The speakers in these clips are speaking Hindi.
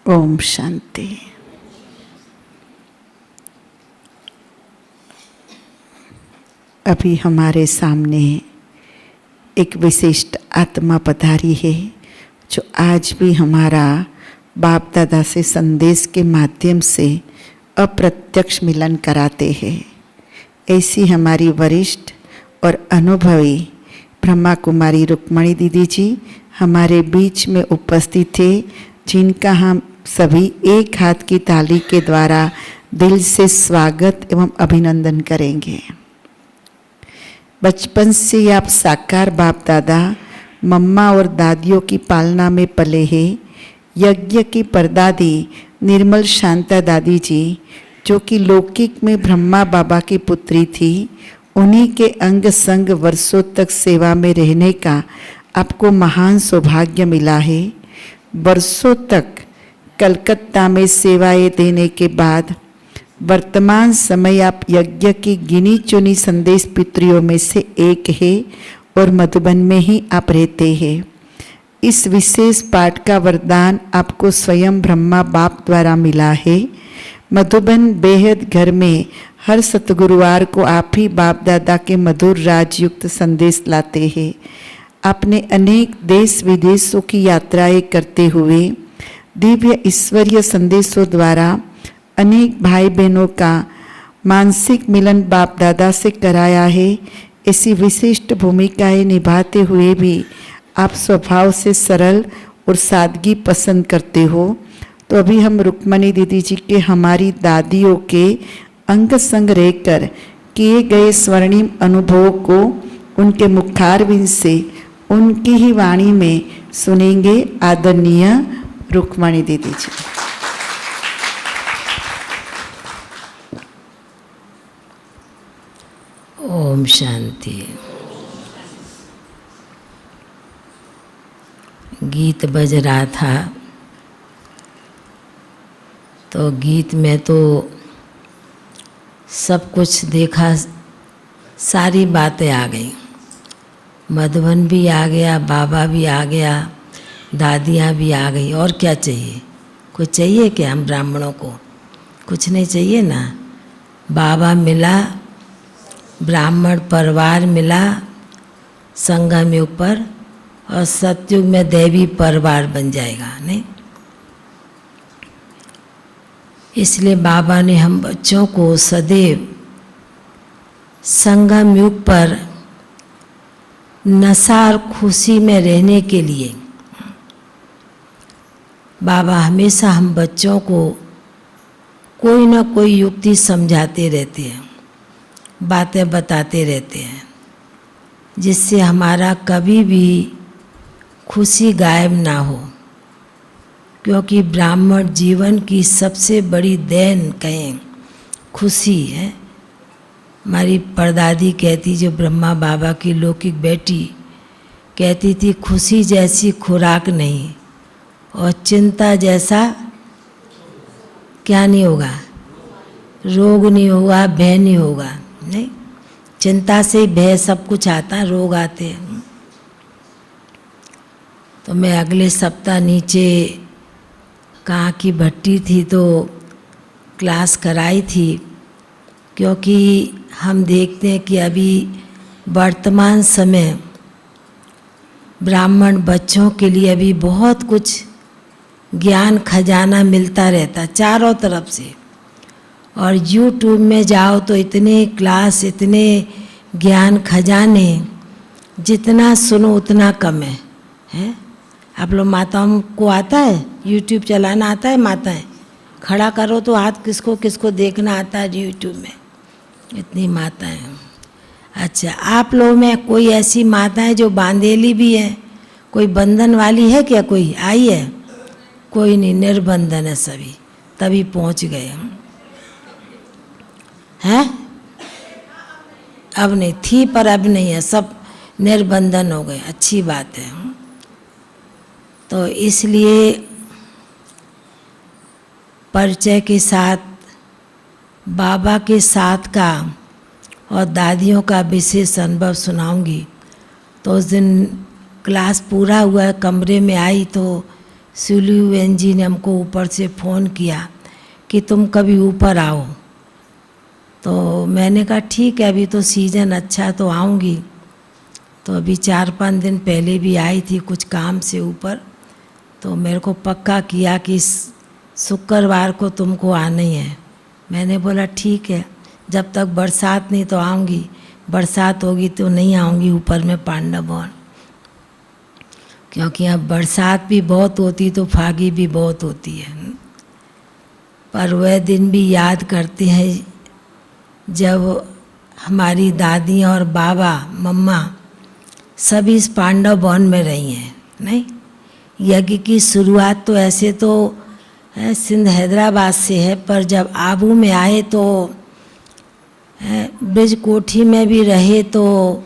ओम शांति। अभी हमारे सामने एक विशिष्ट आत्मा पधारी है जो आज भी हमारा बाप दादा से संदेश के माध्यम से अप्रत्यक्ष मिलन कराते हैं। ऐसी हमारी वरिष्ठ और अनुभवी ब्रह्मा कुमारी रुक्मणी दीदी जी हमारे बीच में उपस्थित थे, जिनका हम सभी एक हाथ की ताली के द्वारा दिल से स्वागत एवं अभिनंदन करेंगे। बचपन से आप साकार बाप दादा मम्मा और दादियों की पालना में पले हैं। यज्ञ की परदादी निर्मल शांता दादी जी, जो कि लौकिक में ब्रह्मा बाबा की पुत्री थी, उन्हीं के अंग संग वर्षों तक सेवा में रहने का आपको महान सौभाग्य मिला है। वर्षों तक कलकत्ता में सेवाएं देने के बाद वर्तमान समय आप यज्ञ की गिनी चुनी संदेश पितरियों में से एक है और मधुबन में ही आप रहते हैं। इस विशेष पाठ का वरदान आपको स्वयं ब्रह्मा बाप द्वारा मिला है। मधुबन बेहद घर में हर सतगुरुवार को आप ही बाप दादा के मधुर राजयुक्त संदेश लाते हैं। आपने अनेक देश विदेशों की यात्राएं करते हुए दिव्य ईश्वरीय संदेशों द्वारा अनेक भाई बहनों का मानसिक मिलन बाप दादा से कराया है। ऐसी विशिष्ट भूमिकाएं निभाते हुए भी आप स्वभाव से सरल और सादगी पसंद करते हो। तो अभी हम रुक्मणी दीदी जी के हमारी दादियों के अंग संग रहकर किए गए स्वर्णिम अनुभवों को उनके मुखारविंद से उनकी ही वाणी में सुनेंगे। आदरणीय रुक्मणी दीदी जी। ओम शांति। गीत बज रहा था तो गीत में तो सब कुछ देखा, सारी बातें आ गई। मधुबन भी आ गया, बाबा भी आ गया, दादियाँ भी आ गई। और क्या चाहिए? कुछ चाहिए क्या? हम ब्राह्मणों को कुछ नहीं चाहिए ना। बाबा मिला, ब्राह्मण परिवार मिला संगम ऊपर, और सतयुग में देवी परिवार बन जाएगा। नहीं, इसलिए बाबा ने हम बच्चों को सदैव संगम युग पर नशा और खुशी में रहने के लिए बाबा हमेशा हम बच्चों को कोई ना कोई युक्ति समझाते रहते हैं, बातें बताते रहते हैं, जिससे हमारा कभी भी खुशी गायब ना हो। क्योंकि ब्राह्मण जीवन की सबसे बड़ी देन कहें खुशी है। हमारी परदादी कहती, जो ब्रह्मा बाबा की लौकिक बेटी, कहती थी खुशी जैसी खुराक नहीं और चिंता जैसा क्या नहीं होगा, रोग नहीं होगा, भय नहीं होगा। नहीं, चिंता से ही भय सब कुछ आता है, रोग आते हैं। तो मैं अगले सप्ताह नीचे कहाँ की भट्टी थी तो क्लास कराई थी, क्योंकि हम देखते हैं कि अभी वर्तमान समय ब्राह्मण बच्चों के लिए अभी बहुत कुछ ज्ञान खजाना मिलता रहता चारों तरफ से। और YouTube में जाओ तो इतने क्लास, इतने ज्ञान खजाने, जितना सुनो उतना कम है, हैं? आप लोग माताओं को आता है YouTube चलाना? आता है माताएं? खड़ा करो तो हाथ, किसको किसको देखना आता है YouTube में? इतनी माताएं। अच्छा, आप लोगों में कोई ऐसी माताएं जो बांधेली भी है? कोई बंधन वाली है क्या? कोई आई है? कोई नहीं, निर्बंधन है सभी, तभी पहुंच गए हम। हैं? अब नहीं थी, पर अब नहीं है, सब निर्बंधन हो गए। अच्छी बात है। तो इसलिए परिचय के साथ बाबा के साथ का और दादियों का विशेष अनुभव सुनाऊंगी। तो उस दिन क्लास पूरा हुआ, कमरे में आई तो सुलू बहन जी ने हमको ऊपर से फ़ोन किया कि तुम कभी ऊपर आओ। तो मैंने कहा ठीक है, अभी तो सीज़न अच्छा तो आऊँगी। तो अभी 4-5 दिन पहले भी आई थी कुछ काम से ऊपर, तो मेरे को पक्का किया कि शुक्रवार को तुमको आना ही है। मैंने बोला ठीक है, जब तक बरसात नहीं तो आऊँगी, बरसात होगी तो नहीं आऊँगी ऊपर में पांडव भवन, क्योंकि अब बरसात भी बहुत होती तो फागी भी बहुत होती है। पर वह दिन भी याद करते हैं जब हमारी दादी और बाबा मम्मा सभी इस पांडव भवन में रही हैं। नहीं, यज्ञ की शुरुआत तो ऐसे तो सिंध हैदराबाद से है, पर जब आबू में आए तो ब्रिज कोठी में भी रहे, तो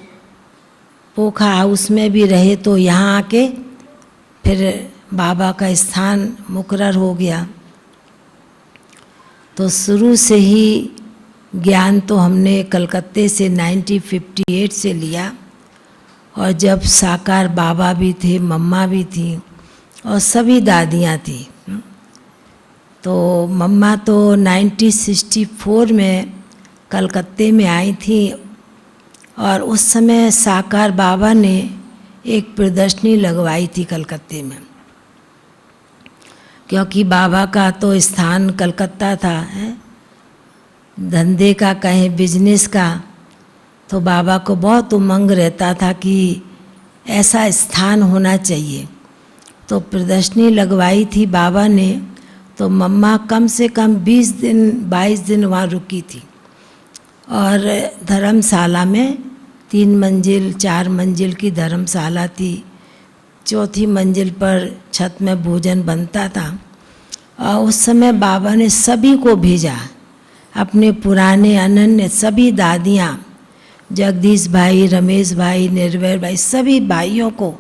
पोखा हाउस में भी रहे, तो यहाँ आके फिर बाबा का स्थान मुकर्रर हो गया। तो शुरू से ही ज्ञान तो हमने कलकत्ते से 1958 से लिया, और जब साकार बाबा भी थे, मम्मा भी थी और सभी दादियाँ थी। तो मम्मा तो 1964 में कलकत्ते में आई थी, और उस समय साकार बाबा ने एक प्रदर्शनी लगवाई थी कलकत्ते में, क्योंकि बाबा का तो स्थान कलकत्ता था, धंधे का कहें बिजनेस का, तो बाबा को बहुत उमंग रहता था कि ऐसा स्थान होना चाहिए। तो प्रदर्शनी लगवाई थी बाबा ने, तो मम्मा कम से कम 20 दिन 22 दिन वहाँ रुकी थी, और धर्मशाला में 3 मंजिल 4 मंजिल की धर्मशाला थी, 4थी मंजिल पर छत में भोजन बनता था। और उस समय बाबा ने सभी को भेजा, अपने पुराने अनन्य सभी दादियाँ, जगदीश भाई, रमेश भाई, निर्भय भाई, सभी भाइयों को,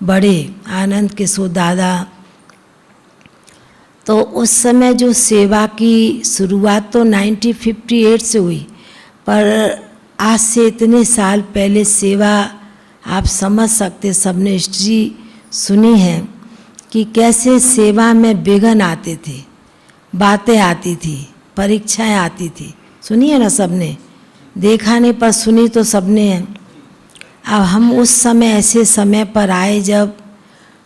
बड़े आनंद किशोर दादा। तो उस समय जो सेवा की शुरुआत तो 1958 से हुई, पर आज से इतने साल पहले सेवा आप समझ सकते, सबने हिस्ट्री सुनी है कि कैसे सेवा में विघ्न आते थे, बातें आती थी, परीक्षाएं आती थी। सुनी है ना सबने, देखा नहीं पर सुनी तो सबने है। अब हम उस समय ऐसे समय पर आए जब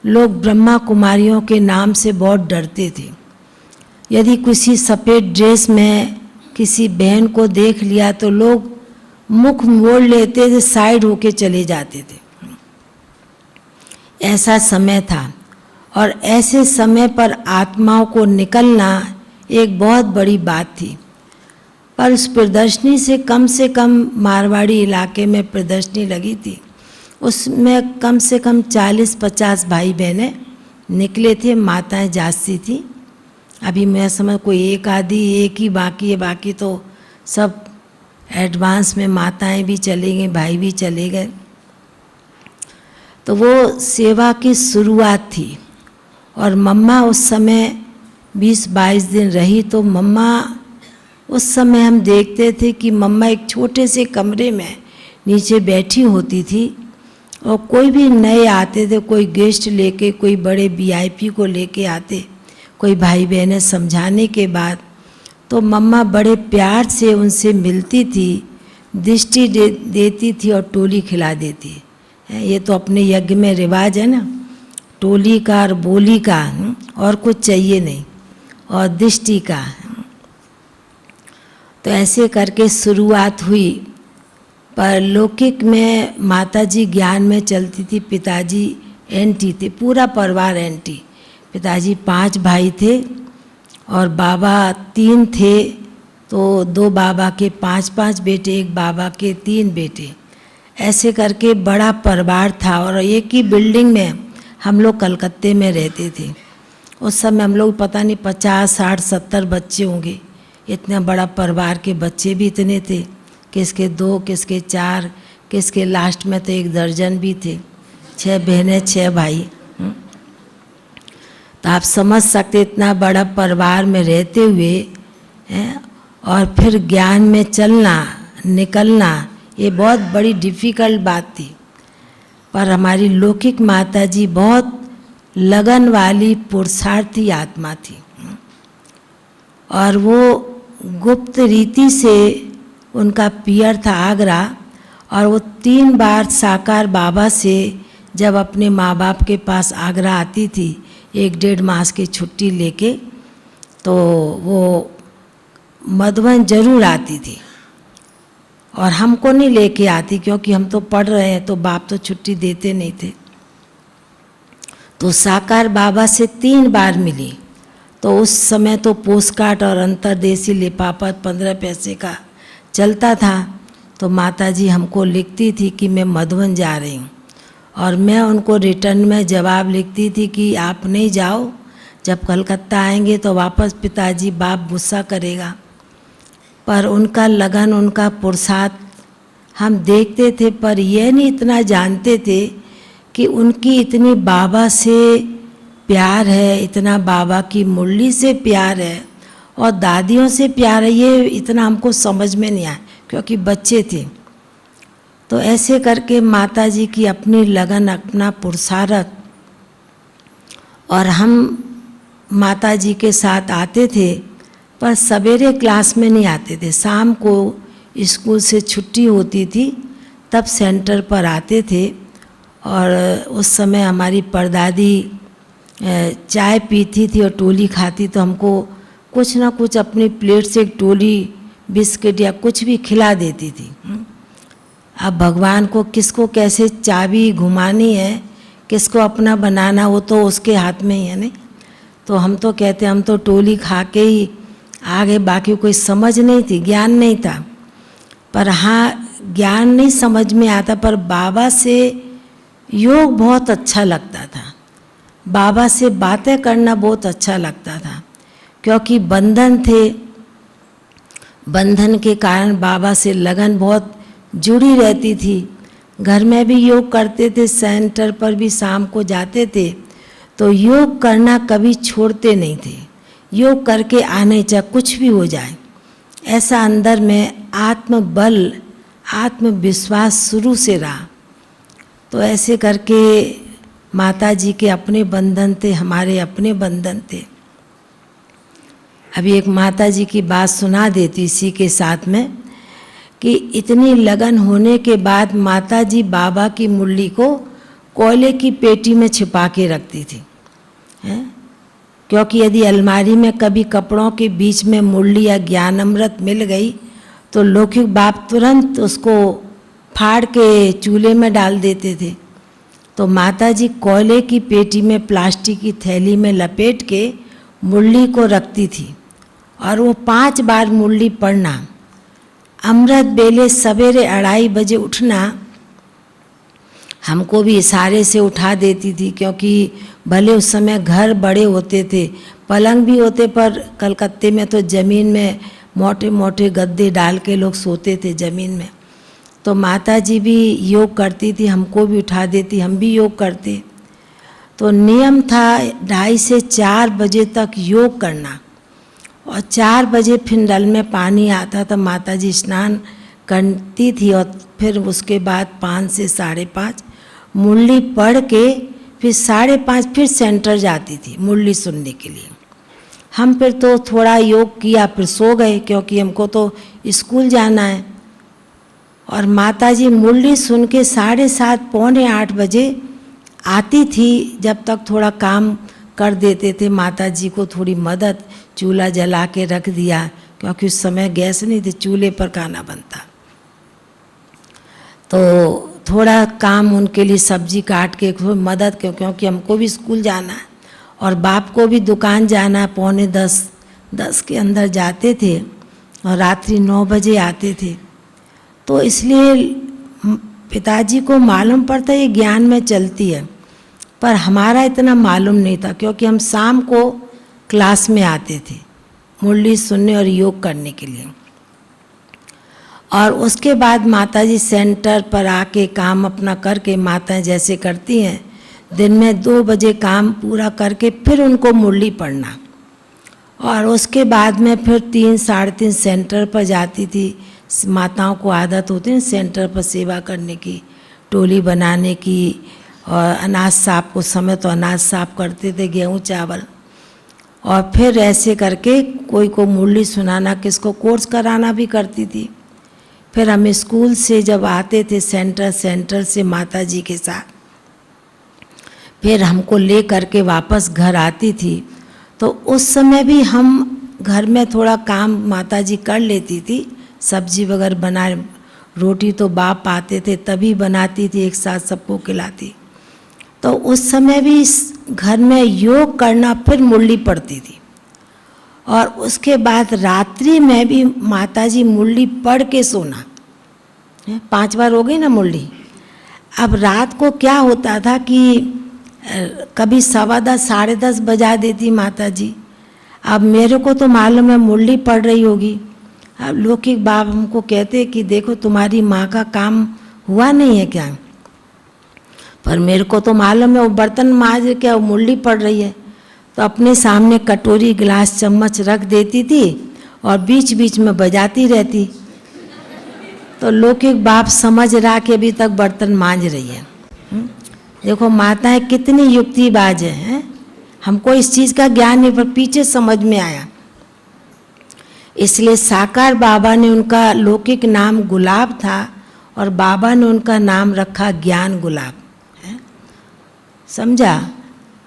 लोग ब्रह्मा कुमारियों के नाम से बहुत डरते थे। यदि किसी सफ़ेद ड्रेस में किसी बहन को देख लिया तो लोग मुख मोड़ लेते थे, साइड होके चले जाते थे। ऐसा समय था, और ऐसे समय पर आत्माओं को निकलना एक बहुत बड़ी बात थी। पर उस प्रदर्शनी से कम मारवाड़ी इलाके में प्रदर्शनी लगी थी, उसमें कम से कम 40-50 भाई बहनें निकले थे, माताएं जाती थी। अभी मैं समझ कोई एक ही बाकी है, बाकी तो सब एडवांस में माताएं भी चले गई, भाई भी चले गए। तो वो सेवा की शुरुआत थी, और मम्मा उस समय 20-22 दिन रही। तो मम्मा उस समय हम देखते थे कि मम्मा एक छोटे से कमरे में नीचे बैठी होती थी, और कोई भी नए आते थे, कोई गेस्ट लेके, कोई बड़े वीआईपी को लेके आते, कोई भाई बहनें समझाने के बाद, तो मम्मा बड़े प्यार से उनसे मिलती थी, दृष्टि देती थी और टोली खिला देती। ये तो अपने यज्ञ में रिवाज है ना, टोली का और बोली का, और कुछ चाहिए नहीं, और दृष्टि का। तो ऐसे करके शुरुआत हुई। पर लौकिक में माताजी ज्ञान में चलती थी, पिताजी एंटी थे, पूरा परिवार एंटी। पिताजी 5 भाई थे और बाबा 3 थे, तो 2 बाबा के 5-5 बेटे, 1 बाबा के 3 बेटे, ऐसे करके बड़ा परिवार था। और एक ही बिल्डिंग में हम लोग कलकत्ते में रहते थे। उस समय हम लोग पता नहीं 50, 60, 70 बच्चे होंगे। इतना बड़ा परिवार के बच्चे भी इतने थे, किसके 2, किसके 4, किसके लास्ट में तो 1 दर्जन भी थे। 6 बहनें 6 भाई। तो आप समझ सकते इतना बड़ा परिवार में रहते हुए और फिर ज्ञान में चलना निकलना, ये बहुत बड़ी डिफ़िकल्ट बात थी। पर हमारी लौकिक माता जी बहुत लगन वाली पुरुषार्थी आत्मा थी। और वो गुप्त रीति से उनका पियर था आगरा, और वो 3 बार साकार बाबा से जब अपने माँ बाप के पास आगरा आती थी 1-1.5 मास की छुट्टी लेके, तो वो मधुबन जरूर आती थी और हमको नहीं लेके आती, क्योंकि हम तो पढ़ रहे हैं तो बाप तो छुट्टी देते नहीं थे। तो साकार बाबा से 3 बार मिली। तो उस समय तो पोस्टकार्ड और अंतरदेशी लिफाफा 15 पैसे का चलता था। तो माताजी हमको लिखती थी कि मैं मधुबन जा रही हूँ, और मैं उनको रिटर्न में जवाब लिखती थी कि आप नहीं जाओ, जब कलकत्ता आएंगे तो वापस पिताजी बाप गुस्सा करेगा। पर उनका लगन, उनका पुरुषार्थ हम देखते थे, पर यह नहीं इतना जानते थे कि उनकी इतनी बाबा से प्यार है, इतना बाबा की मुरली से प्यार है और दादियों से प्यार है। ये इतना हमको समझ में नहीं आया, क्योंकि बच्चे थे। तो ऐसे करके माताजी की अपनी लगन, अपना पुरुषार्थ, और हम माताजी के साथ आते थे, पर सवेरे क्लास में नहीं आते थे। शाम को स्कूल से छुट्टी होती थी तब सेंटर पर आते थे। और उस समय हमारी परदादी चाय पीती थी और टोली खाती, तो हमको कुछ ना कुछ अपनी प्लेट से एक टोली बिस्किट या कुछ भी खिला देती थी। अब भगवान को किसको कैसे चाबी घुमानी है, किसको अपना बनाना, वो तो उसके हाथ में ही है। नहीं तो हम तो कहते हम तो टोली खा के ही आगे, बाकी कोई समझ नहीं थी, ज्ञान नहीं था। पर हाँ, ज्ञान नहीं समझ में आता, पर बाबा से योग बहुत अच्छा लगता था, बाबा से बातें करना बहुत अच्छा लगता था, क्योंकि बंधन थे। बंधन के कारण बाबा से लगन बहुत जुड़ी रहती थी। घर में भी योग करते थे, सेंटर पर भी शाम को जाते थे, तो योग करना कभी छोड़ते नहीं थे। योग करके आने चाहे कुछ भी हो जाए, ऐसा अंदर में आत्मबल, आत्मविश्वास शुरू से रहा। तो ऐसे करके माता जी के अपने बंधन थे, हमारे अपने बंधन थे। अभी एक माता जी की बात सुना देती इसी के साथ में, कि इतनी लगन होने के बाद माता जी बाबा की मुरली को कोयले की पेटी में छिपा के रखती थी, हैं? क्योंकि यदि अलमारी में कभी कपड़ों के बीच में मुरली या ज्ञान अमृत मिल गई तो लौकिक बाप तुरंत उसको फाड़ के चूल्हे में डाल देते थे। तो माता जी कोयले की पेटी में प्लास्टिक की थैली में लपेट के मुरली को रखती थी, और वो 5 बार मुरली पढ़ना, अमृत बेले सवेरे 2:30 बजे उठना। हमको भी इशारे से उठा देती थी, क्योंकि भले उस समय घर बड़े होते थे, पलंग भी होते, पर कलकत्ते में तो ज़मीन में मोटे मोटे गद्दे डाल के लोग सोते थे ज़मीन में। तो माता जी भी योग करती थी, हमको भी उठा देती, हम भी योग करते। तो नियम था 2:30 से 4 बजे तक योग करना, और 4 बजे फिर नल में पानी आता था, माता जी स्नान करती थी, और फिर उसके बाद 5 से 5:30 मुरली पढ़ के फिर 5:30 फिर सेंटर जाती थी मुरली सुनने के लिए। हम फिर तो थोड़ा योग किया, फिर सो गए, क्योंकि हमको तो स्कूल जाना है। और माता जी मुरली सुन के 7:30 पौने 8 बजे आती थी। जब तक थोड़ा काम कर देते थे, माता जी को थोड़ी मदद, चूल्हा जला के रख दिया, क्योंकि उस समय गैस नहीं थी, चूल्हे पर खाना बनता। तो थोड़ा काम उनके लिए सब्जी काट के मदद, क्योंकि हमको भी स्कूल जाना है और बाप को भी दुकान जाना। 9:45 के अंदर जाते थे और रात्रि 9 बजे आते थे। तो इसलिए पिताजी को मालूम पड़ता ये ज्ञान में चलती है, पर हमारा इतना मालूम नहीं था, क्योंकि हम शाम को क्लास में आते थे मुरली सुनने और योग करने के लिए। और उसके बाद माताजी सेंटर पर आके काम अपना करके, माताएं जैसे करती हैं, दिन में 2 बजे काम पूरा करके फिर उनको मुरली पढ़ना। और उसके बाद में फिर 3 साढ़े 3 सेंटर पर जाती थी। माताओं को आदत होती है सेंटर पर सेवा करने की, टोली बनाने की, और अनाज साफ, कुछ समय तो अनाज साफ करते थे, गेहूँ चावल, और फिर ऐसे करके कोई को मुरली सुनाना, किसको कोर्स कराना भी करती थी। फिर हम स्कूल से जब आते थे सेंटर से माता जी के साथ, फिर हमको ले करके वापस घर आती थी। तो उस समय भी हम घर में थोड़ा काम माता जी कर लेती थी, सब्जी वगैरह बना, रोटी तो बाप आते थे तभी बनाती थी, एक साथ सबको खिलाती। तो उस समय भी घर में योग करना, फिर मुरली पड़ती थी। और उसके बाद रात्रि में भी माता जी मुरली पढ़ के सोना, 5 बार हो गई ना मुरली। अब रात को क्या होता था कि कभी 10:15 10:30 बजा देती माता जी। अब मेरे को तो मालूम है मुरली पढ़ रही होगी। अब लौकिक बाप हमको कहते कि देखो तुम्हारी माँ का काम हुआ नहीं है क्या, पर मेरे को तो मालूम है वो बर्तन मांज के वो मुरली पढ़ रही है। तो अपने सामने कटोरी गिलास चम्मच रख देती थी और बीच बीच में बजाती रहती। तो लौकिक बाप समझ रहा कि अभी तक बर्तन मांज रही है। देखो माताएं कितनी युक्तिबाज हैं। हमको इस चीज़ का ज्ञान नहीं, पर पीछे समझ में आया। इसलिए साकार बाबा ने, उनका लौकिक नाम गुलाब था और बाबा ने उनका नाम रखा ज्ञान गुलाब, है समझा।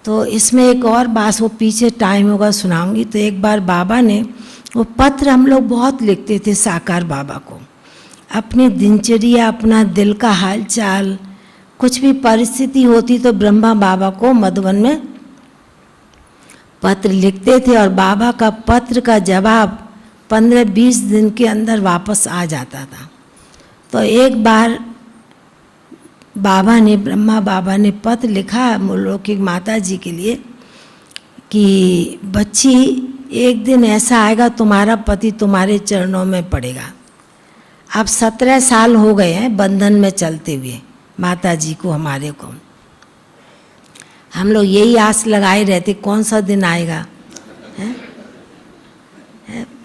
तो इसमें एक और बात, वो पीछे टाइम होगा सुनाऊंगी। तो एक बार बाबा ने, वो पत्र हम लोग बहुत लिखते थे साकार बाबा को, अपनी दिनचर्या, अपना दिल का हालचाल, कुछ भी परिस्थिति होती तो ब्रह्मा बाबा को मधुबन में पत्र लिखते थे और बाबा का पत्र का जवाब 15-20 दिन के अंदर वापस आ जाता था। तो एक बार बाबा ने, ब्रह्मा बाबा ने पत्र लिखा लौकिक माता जी के लिए कि बच्ची, एक दिन ऐसा आएगा तुम्हारा पति तुम्हारे चरणों में पड़ेगा। अब 17 साल हो गए हैं बंधन में चलते हुए माता जी को, हमारे को। हम लोग यही आस लगाए रहते कौन सा दिन आएगा, है?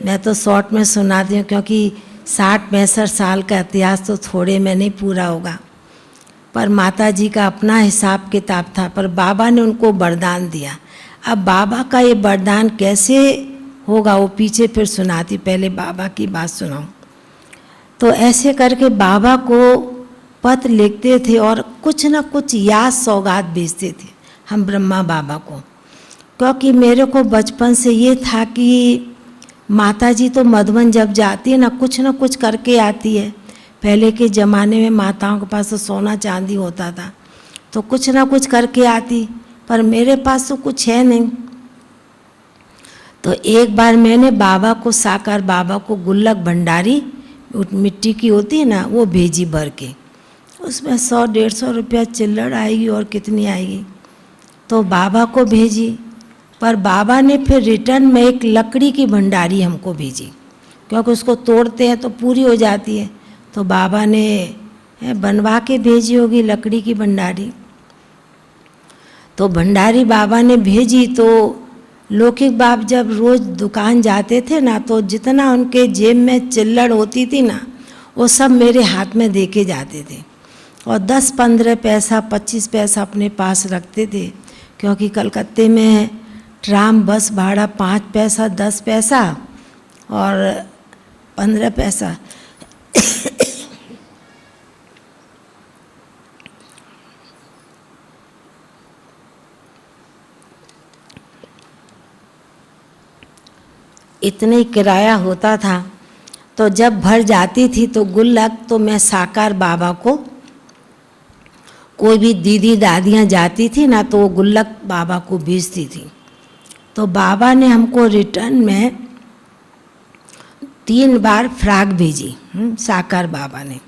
मैं तो शॉर्ट में सुनाती हूँ, क्योंकि 60-65 साल का इतिहास तो थोड़े में नहीं पूरा होगा। पर माता जी का अपना हिसाब किताब था, पर बाबा ने उनको वरदान दिया। अब बाबा का ये वरदान कैसे होगा वो पीछे फिर सुनाती, पहले बाबा की बात सुनाऊं। तो ऐसे करके बाबा को पत्र लिखते थे और कुछ न कुछ याद सौगात भेजते थे हम ब्रह्मा बाबा को। क्योंकि मेरे को बचपन से ये था कि माता जी तो मधुबन जब जाती है ना कुछ करके आती है। पहले के ज़माने में माताओं के पास तो सोना चांदी होता था, तो कुछ ना कुछ करके आती, पर मेरे पास तो कुछ है नहीं। तो एक बार मैंने बाबा को, साकार बाबा को गुल्लक भंडारी मिट्टी की होती है ना, वो भेजी भर के। उसमें 100-150 रुपया चिल्लड़ आएगी और कितनी आएगी, तो बाबा को भेजी। पर बाबा ने फिर रिटर्न में एक लकड़ी की भंडारी हमको भेजी, क्योंकि उसको तोड़ते हैं तो पूरी हो जाती है। तो बाबा ने बनवा के भेजी होगी लकड़ी की भंडारी। तो भंडारी बाबा ने भेजी, तो लौकिक बाप जब रोज़ दुकान जाते थे ना, तो जितना उनके जेब में चिल्लड़ होती थी ना, वो सब मेरे हाथ में दे के जाते थे। और 10-15 पैसा 25 पैसा अपने पास रखते थे, क्योंकि कलकत्ते में ट्राम बस भाड़ा 5 पैसा 10 पैसा और 15 पैसा। इतना ही किराया होता था। तो जब भर जाती थी तो गुल्लक, तो मैं साकार बाबा को, कोई भी दीदी दादियाँ जाती थी ना, तो वो गुल्लक बाबा को भेजती थी। तो बाबा ने हमको रिटर्न में 3 बार फ्रॉक भेजी, साकार बाबा ने,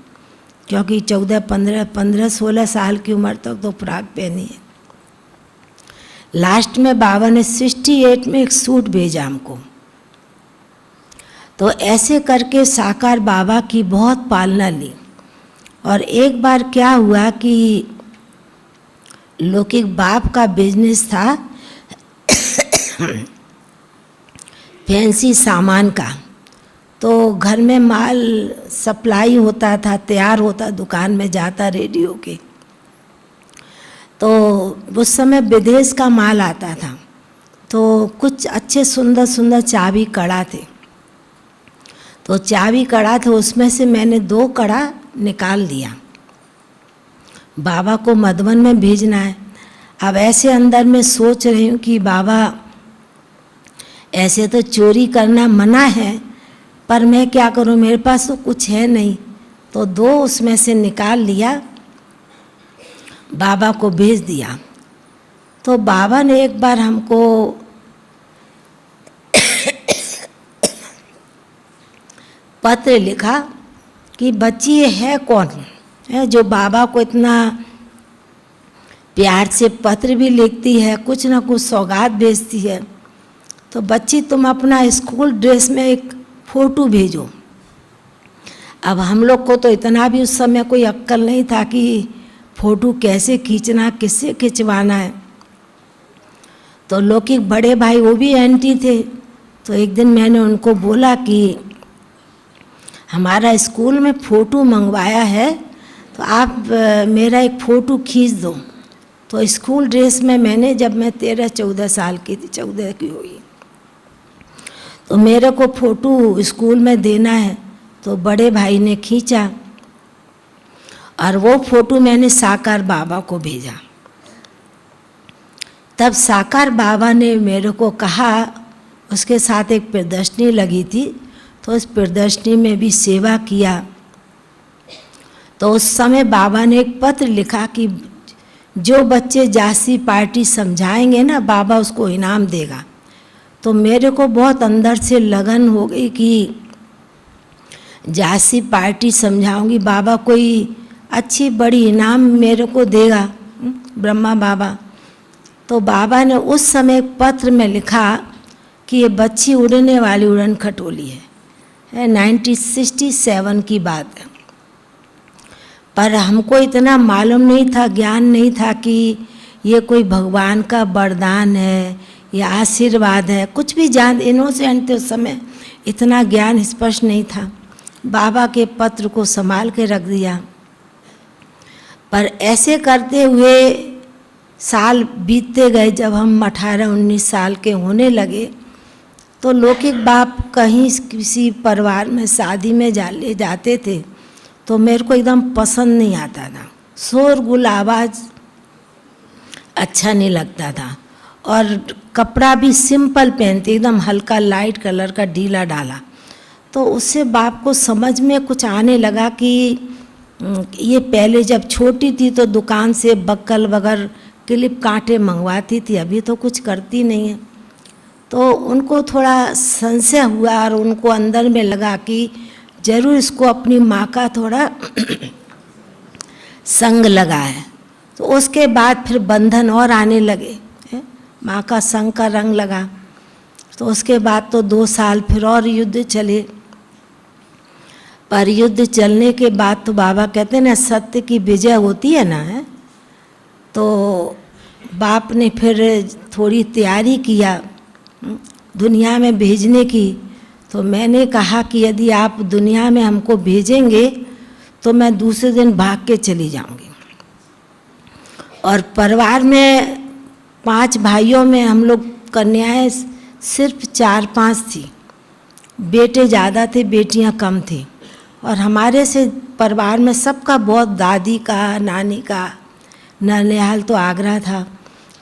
क्योंकि 15-16 साल की उम्र तक तो फ्रॉक पहनी है। लास्ट में बाबा ने 68 में एक सूट भेजा हमको। तो ऐसे करके साकार बाबा की बहुत पालना ली। और एक बार क्या हुआ कि लौकिक बाप का बिजनेस था फैंसी सामान का, तो घर में माल सप्लाई होता था, तैयार होता, दुकान में जाता रेडियो के। उस समय विदेश का माल आता था, तो कुछ अच्छे सुंदर सुंदर चाबी कड़ा थे। तो चाबी कड़ा थे, उसमें से मैंने 2 कड़ा निकाल दिया। बाबा को मधुबन में भेजना है। अब ऐसे अंदर में सोच रही हूँ कि बाबा ऐसे तो चोरी करना मना है, पर मैं क्या करूँ, मेरे पास तो कुछ है नहीं। तो 2 उसमें से निकाल लिया, बाबा को भेज दिया। तो बाबा ने एक बार हमको पत्र लिखा कि बच्ची ये है कौन है जो बाबा को इतना प्यार से पत्र भी लिखती है, कुछ ना कुछ सौगात भेजती है। तो बच्ची तुम अपना स्कूल ड्रेस में एक फ़ोटो भेजो। अब हम लोग को तो इतना भी उस समय कोई अक्ल नहीं था कि फ़ोटो कैसे खींचना, किससे खिंचवाना है। तो लौकिक बड़े भाई वो भी एंटी थे। तो एक दिन मैंने उनको बोला कि हमारा स्कूल में फ़ोटो मंगवाया है, तो आप मेरा एक फ़ोटो खींच दो। तो स्कूल ड्रेस में मैंने, जब मैं 13-14 साल की थी, 14 की हुई, तो मेरे को फ़ोटो स्कूल में देना है। तो बड़े भाई ने खींचा और वो फ़ोटो मैंने साकार बाबा को भेजा। तब साकार बाबा ने मेरे को कहा, उसके साथ एक प्रदर्शनी लगी थी, तो उस प्रदर्शनी में भी सेवा किया। तो उस समय बाबा ने एक पत्र लिखा कि जो बच्चे जासी पार्टी समझाएंगे ना, बाबा उसको इनाम देगा। तो मेरे को बहुत अंदर से लगन हो गई कि जासी पार्टी समझाऊंगी, बाबा कोई अच्छी बड़ी इनाम मेरे को देगा, ब्रह्मा बाबा। तो बाबा ने उस समय एक पत्र में लिखा कि ये बच्ची उड़ने वाली उड़न खटोली है 1967 की बात है। पर हमको इतना मालूम नहीं था, ज्ञान नहीं था कि ये कोई भगवान का वरदान है या आशीर्वाद है, कुछ भी जान इनोसेंट थे उस समय, इतना ज्ञान स्पष्ट नहीं था। बाबा के पत्र को संभाल के रख दिया। पर ऐसे करते हुए साल बीतते गए। जब हम 18-19 साल के होने लगे, तो लौकिक बाप कहीं किसी परिवार में शादी में ले जाते थे, तो मेरे को एकदम पसंद नहीं आता था। शोरगुल, आवाज़ अच्छा नहीं लगता था। और कपड़ा भी सिंपल पहनते, एकदम हल्का लाइट कलर का ढीला डाला। तो उससे बाप को समझ में कुछ आने लगा कि ये पहले जब छोटी थी तो दुकान से बक्कल वगैरह क्लिप कांटे मंगवाती थी, अभी तो कुछ करती नहीं है। तो उनको थोड़ा संशय हुआ और उनको अंदर में लगा कि जरूर इसको अपनी माँ का थोड़ा संग लगा है। तो उसके बाद फिर बंधन और आने लगे, माँ का संग का रंग लगा। तो उसके बाद तो 2 साल फिर और युद्ध चले। पर युद्ध चलने के बाद तो बाबा कहते हैं ना, सत्य की विजय होती है ना, है? तो बाप ने फिर थोड़ी तैयारी किया दुनिया में भेजने की। तो मैंने कहा कि यदि आप दुनिया में हमको भेजेंगे तो मैं दूसरे दिन भाग के चली जाऊंगी। और परिवार में 5 भाइयों में हम लोग कन्याएं सिर्फ 4-5 थी, बेटे ज़्यादा थे, बेटियां कम थी। और हमारे से परिवार में सबका बहुत, दादी का, नानी का, ननिहाल तो आगरा था,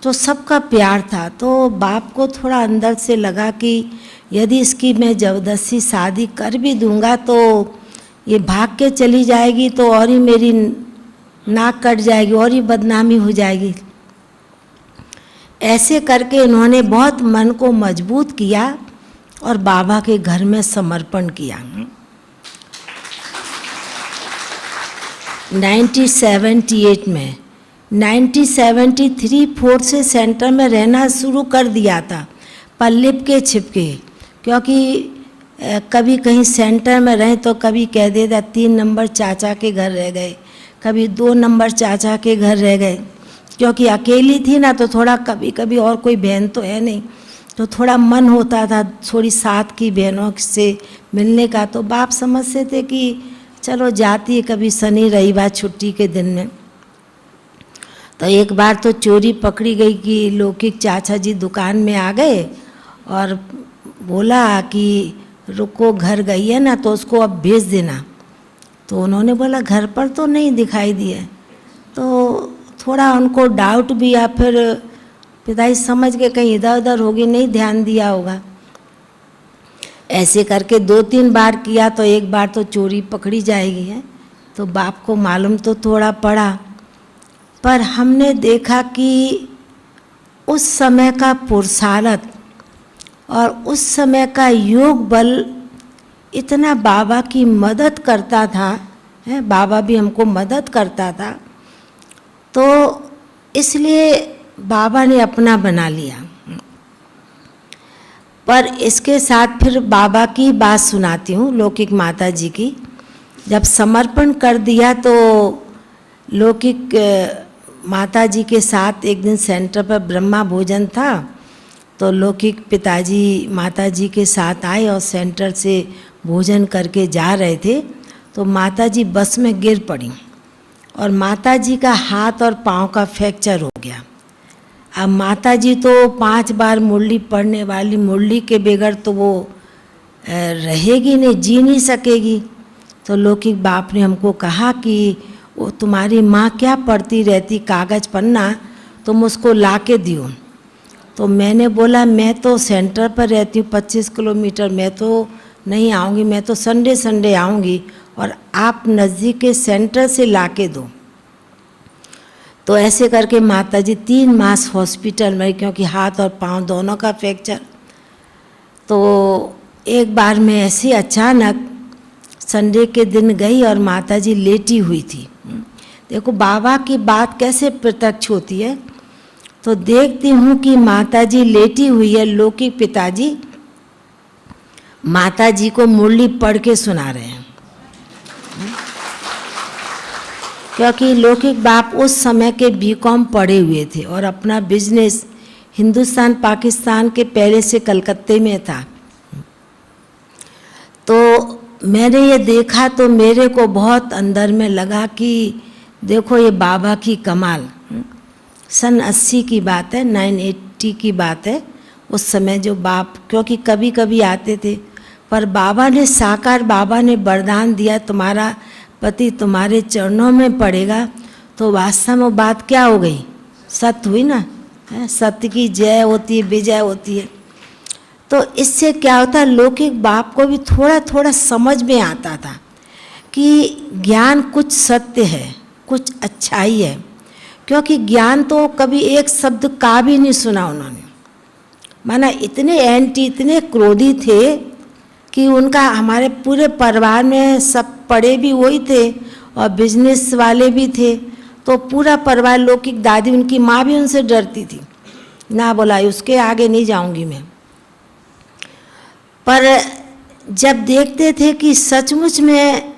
तो सबका प्यार था। तो बाप को थोड़ा अंदर से लगा कि यदि इसकी मैं ज़बरदस्ती शादी कर भी दूंगा तो ये भाग के चली जाएगी, तो और ही मेरी नाक कट जाएगी, और ही बदनामी हो जाएगी। ऐसे करके इन्होंने बहुत मन को मजबूत किया और बाबा के घर में समर्पण किया। 1978 में 1973-4 से सेंटर में रहना शुरू कर दिया था, पर लिप के छिपके। क्योंकि कभी कहीं सेंटर में रहे तो कभी कह देता 3 नंबर चाचा के घर रह गए, कभी 2 नंबर चाचा के घर रह गए। क्योंकि अकेली थी ना, तो थोड़ा कभी कभी, और कोई बहन तो है नहीं, तो थोड़ा मन होता था थोड़ी साथ की बहनों से मिलने का। तो बाप समझते थे कि चलो जाती है कभी शनि रविवार छुट्टी के दिन में। तो एक बार तो चोरी पकड़ी गई कि लौकिक चाचा जी दुकान में आ गए और बोला कि रुको घर गई है ना तो उसको अब भेज देना। तो उन्होंने बोला घर पर तो नहीं दिखाई दिए। तो थोड़ा उनको डाउट भी या फिर पिताजी समझ के कहीं इधर उधर होगी, नहीं ध्यान दिया होगा। ऐसे करके 2-3 बार किया तो एक बार तो चोरी पकड़ी जाएगी है। तो बाप को मालूम तो थोड़ा पड़ा, पर हमने देखा कि उस समय का पुरुषार्थ और उस समय का योग बल इतना बाबा की मदद करता था है, बाबा भी हमको मदद करता था, तो इसलिए बाबा ने अपना बना लिया। पर इसके साथ फिर बाबा की बात सुनाती हूँ, लौकिक माता जी की। जब समर्पण कर दिया तो लौकिक माता जी के साथ एक दिन सेंटर पर ब्रह्मा भोजन था, तो लौकिक पिताजी माता जी के साथ आए और सेंटर से भोजन करके जा रहे थे तो माता जी बस में गिर पड़ी और माता जी का हाथ और पाँव का फ्रैक्चर हो गया। अब माता जी तो 5 बार मुरली पढ़ने वाली, मुरली के बगैर तो वो रहेगी नहीं, जी नहीं सकेगी। तो लौकिक बाप ने हमको कहा कि वो तुम्हारी माँ क्या पढ़ती रहती कागज़ पन्ना, तुम उसको ला के दियो। तो मैंने बोला मैं तो सेंटर पर रहती हूँ 25 किलोमीटर, मैं तो नहीं आऊँगी, मैं तो संडे संडे आऊँगी और आप नज़दीक के सेंटर से ला के दो। तो ऐसे करके माता जी 3 मास हॉस्पिटल में, क्योंकि हाथ और पाँव दोनों का फ्रैक्चर। तो एक बार मैं ऐसे अचानक संडे के दिन गई और माता जी लेटी हुई थी। देखो बाबा की बात कैसे प्रत्यक्ष होती है। तो देखती हूँ कि माता जी लेटी हुई है, लौकिक पिताजी माता जी को मुरली पढ़ के सुना रहे हैं, क्योंकि लौकिक बाप उस समय के बीकॉम पढ़े हुए थे और अपना बिजनेस हिंदुस्तान पाकिस्तान के पहले से कलकत्ते में था। तो मैंने ये देखा तो मेरे को बहुत अंदर में लगा कि देखो ये बाबा की कमाल। सन 80 की बात है, 980 की बात है। उस समय जो बाप क्योंकि कभी कभी आते थे, पर बाबा ने साकार, बाबा ने वरदान दिया तुम्हारा पति तुम्हारे चरणों में पड़ेगा। तो वास्तव में बात क्या हो गई, सत्य हुई ना, सत्य की जय होती है, विजय होती है। तो इससे क्या होता है, लौकिक बाप को भी थोड़ा थोड़ा समझ में आता था कि ज्ञान कुछ सत्य है, कुछ अच्छाई है। क्योंकि ज्ञान तो कभी एक शब्द का भी नहीं सुना उन्होंने, माना इतने एंटी, इतने क्रोधी थे कि उनका हमारे पूरे परिवार में सब पढ़े भी वही थे और बिजनेस वाले भी थे। तो पूरा परिवार, लौकिक दादी, उनकी माँ भी उनसे डरती थी, ना बोला उसके आगे नहीं जाऊंगी मैं। पर जब देखते थे कि सचमुच में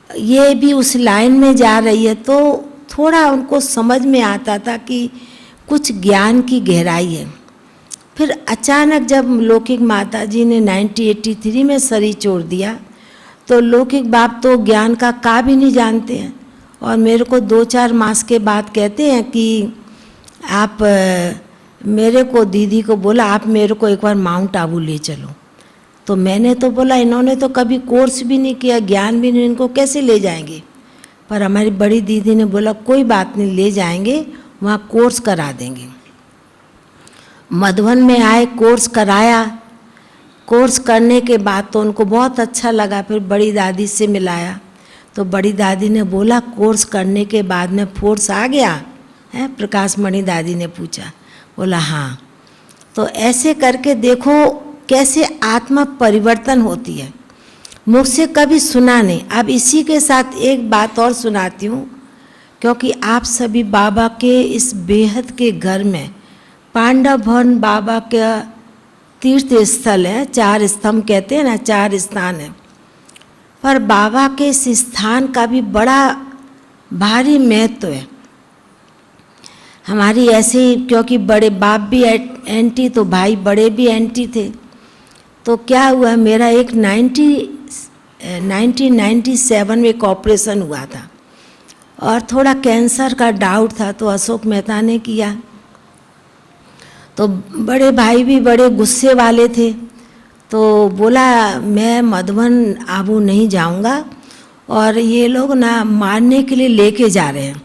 ये भी उस लाइन में जा रही है तो थोड़ा उनको समझ में आता था कि कुछ ज्ञान की गहराई है। फिर अचानक जब लौकिक माता जी ने 1983 में शरीर छोड़ दिया तो लौकिक बाप तो ज्ञान का भी नहीं जानते हैं और मेरे को 2-4 मास के बाद कहते हैं कि आप मेरे को, दीदी को बोला आप मेरे को एक बार माउंट आबू ले चलो। तो मैंने तो बोला इन्होंने तो कभी कोर्स भी नहीं किया, ज्ञान भी नहीं, इनको कैसे ले जाएंगे। पर हमारी बड़ी दीदी ने बोला कोई बात नहीं, ले जाएंगे, वहाँ कोर्स करा देंगे। मधुबन में आए, कोर्स कराया। कोर्स करने के बाद तो उनको बहुत अच्छा लगा। फिर बड़ी दादी से मिलाया तो बड़ी दादी ने बोला कोर्स करने के बाद में फोर्स आ गया है, प्रकाश मणि दादी ने पूछा। बोला हाँ। तो ऐसे करके देखो कैसे आत्मा परिवर्तन होती है। मुझसे कभी सुना नहीं। अब इसी के साथ एक बात और सुनाती हूँ, क्योंकि आप सभी बाबा के इस बेहद के घर में, पांडव भवन बाबा का तीर्थ स्थल है, 4 स्तंभ कहते हैं ना, 4 स्थान है। पर बाबा के इस स्थान का भी बड़ा भारी महत्व है। हमारी ऐसे ही, क्योंकि बड़े बाप भी एंटी तो भाई बड़े भी एंटी थे। तो क्या हुआ, मेरा एक 1997 में एक ऑपरेशन हुआ था और थोड़ा कैंसर का डाउट था तो अशोक मेहता ने किया। तो बड़े भाई भी बड़े गुस्से वाले थे, तो बोला मैं मधुबन आबू नहीं जाऊंगा, और ये लोग ना मारने के लिए लेके जा रहे हैं।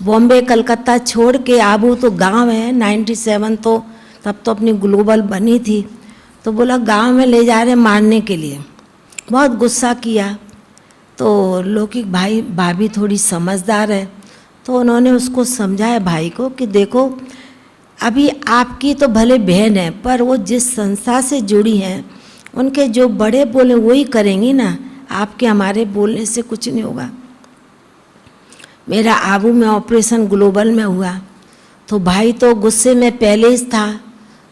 बॉम्बे कलकत्ता छोड़ के, आबू तो गांव है, 97 तो तब तो अपनी ग्लोबल बनी थी, तो बोला गांव में ले जा रहे हैं मारने के लिए। बहुत गुस्सा किया। तो लौकिक भाई भाभी थोड़ी समझदार है, तो उन्होंने उसको समझाया भाई को कि देखो अभी आपकी तो भले बहन है, पर वो जिस संस्था से जुड़ी हैं उनके जो बड़े बोले वही करेंगी ना, आपके हमारे बोलने से कुछ नहीं होगा। मेरा आबू में ऑपरेशन ग्लोबल में हुआ, तो भाई तो गुस्से में पहले ही था,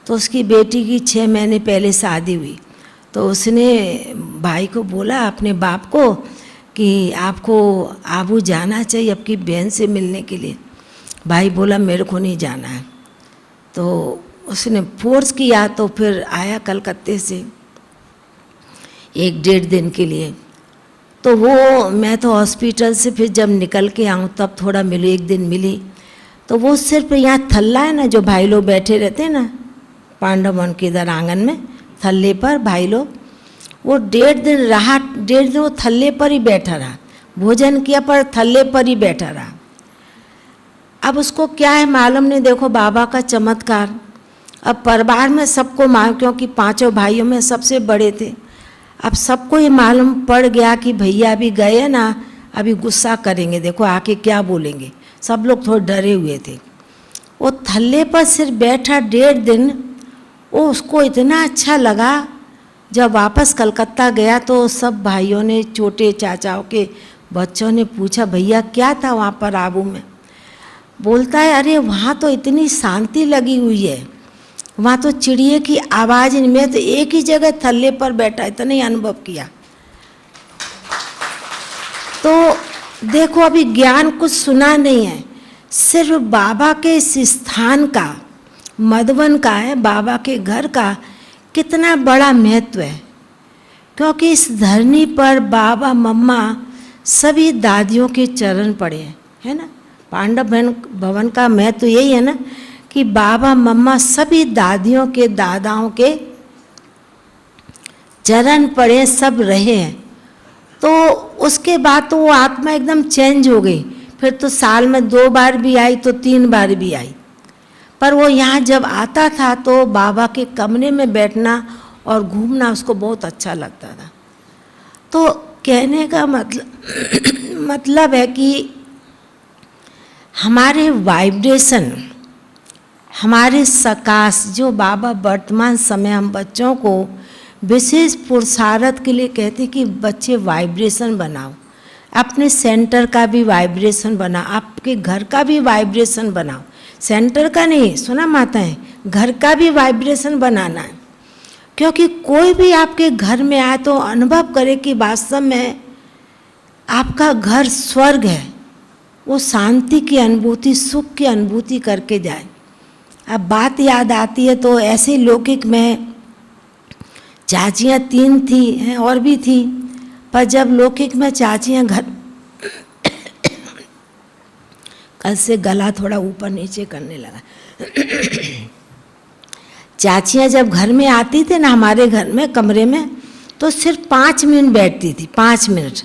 तो उसकी बेटी की 6 महीने पहले शादी हुई, तो उसने भाई को बोला अपने बाप को कि आपको आबू जाना चाहिए आपकी बहन से मिलने के लिए। भाई बोला मेरे को नहीं जाना है, तो उसने फोर्स किया, तो फिर आया कलकत्ते से 1-1.5 दिन के लिए। तो वो मैं तो हॉस्पिटल से फिर जब निकल के आऊँ तब थोड़ा मिली, 1 दिन मिली। तो वो सिर्फ यहाँ थल्ला है ना, जो भाई लोग बैठे रहते हैं ना पांडव वन के इधर आंगन में थल्ले पर भाई लोग, वो 1.5 दिन रहा, 1.5 दिन वो थल्ले पर ही बैठा रहा, भोजन किया पर थल्ले पर ही बैठा रहा। अब उसको क्या है मालूम नहीं, देखो बाबा का चमत्कार। अब परिवार में सबको मालूम, क्योंकि 5 भाइयों में सबसे बड़े थे, अब सबको ये मालूम पड़ गया कि भैया अभी गए ना, अभी गुस्सा करेंगे, देखो आके क्या बोलेंगे। सब लोग थोड़े डरे हुए थे। वो थल्ले पर सिर्फ बैठा 1.5 दिन, वो उसको इतना अच्छा लगा। जब वापस कलकत्ता गया तो सब भाइयों ने, छोटे चाचाओं के बच्चों ने पूछा भैया क्या था वहाँ पर आबू में। बोलता है अरे वहाँ तो इतनी शांति लगी हुई है, वहाँ तो चिड़िए की आवाज़ नहीं, मैं तो एक ही जगह थल्ले पर बैठा इतना ही अनुभव किया। तो देखो अभी ज्ञान कुछ सुना नहीं है, सिर्फ बाबा के इस स्थान का, मधुबन का है, बाबा के घर का कितना बड़ा महत्व है। क्योंकि इस धरनी पर बाबा मम्मा सभी दादियों के चरण पड़े हैं, है ना। पांडव भवन का महत्व यही है ना कि बाबा मम्मा सभी दादियों के, दादाओं के चरण पड़े, सब रहे हैं। तो उसके बाद तो वो आत्मा एकदम चेंज हो गई। फिर तो साल में 2 बार भी आई तो 3 बार भी आई। पर वो यहाँ जब आता था तो बाबा के कमरे में बैठना और घूमना उसको बहुत अच्छा लगता था। तो कहने का मतलब है कि हमारे वाइब्रेशन, हमारे सकाश, जो बाबा वर्तमान समय हम बच्चों को विशेष पुरुषार्थ के लिए कहते कि बच्चे वाइब्रेशन बनाओ, अपने सेंटर का भी वाइब्रेशन बनाओ, आपके घर का भी वाइब्रेशन बनाओ। सेंटर का नहीं, सुना माताएं, घर का भी वाइब्रेशन बनाना है। क्योंकि कोई भी आपके घर में आए तो अनुभव करे कि वास्तव में आपका घर स्वर्ग है, वो शांति की अनुभूति, सुख की अनुभूति करके जाए। अब बात याद आती है तो ऐसे लौकिक में चाचियाँ 3 थी हैं और भी थी, पर जब लौकिक में चाचियाँ घर कल से गला थोड़ा ऊपर नीचे करने लगा चाचियाँ जब घर में आती थी ना हमारे घर में कमरे में, तो सिर्फ 5 मिनट बैठती थी, 5 मिनट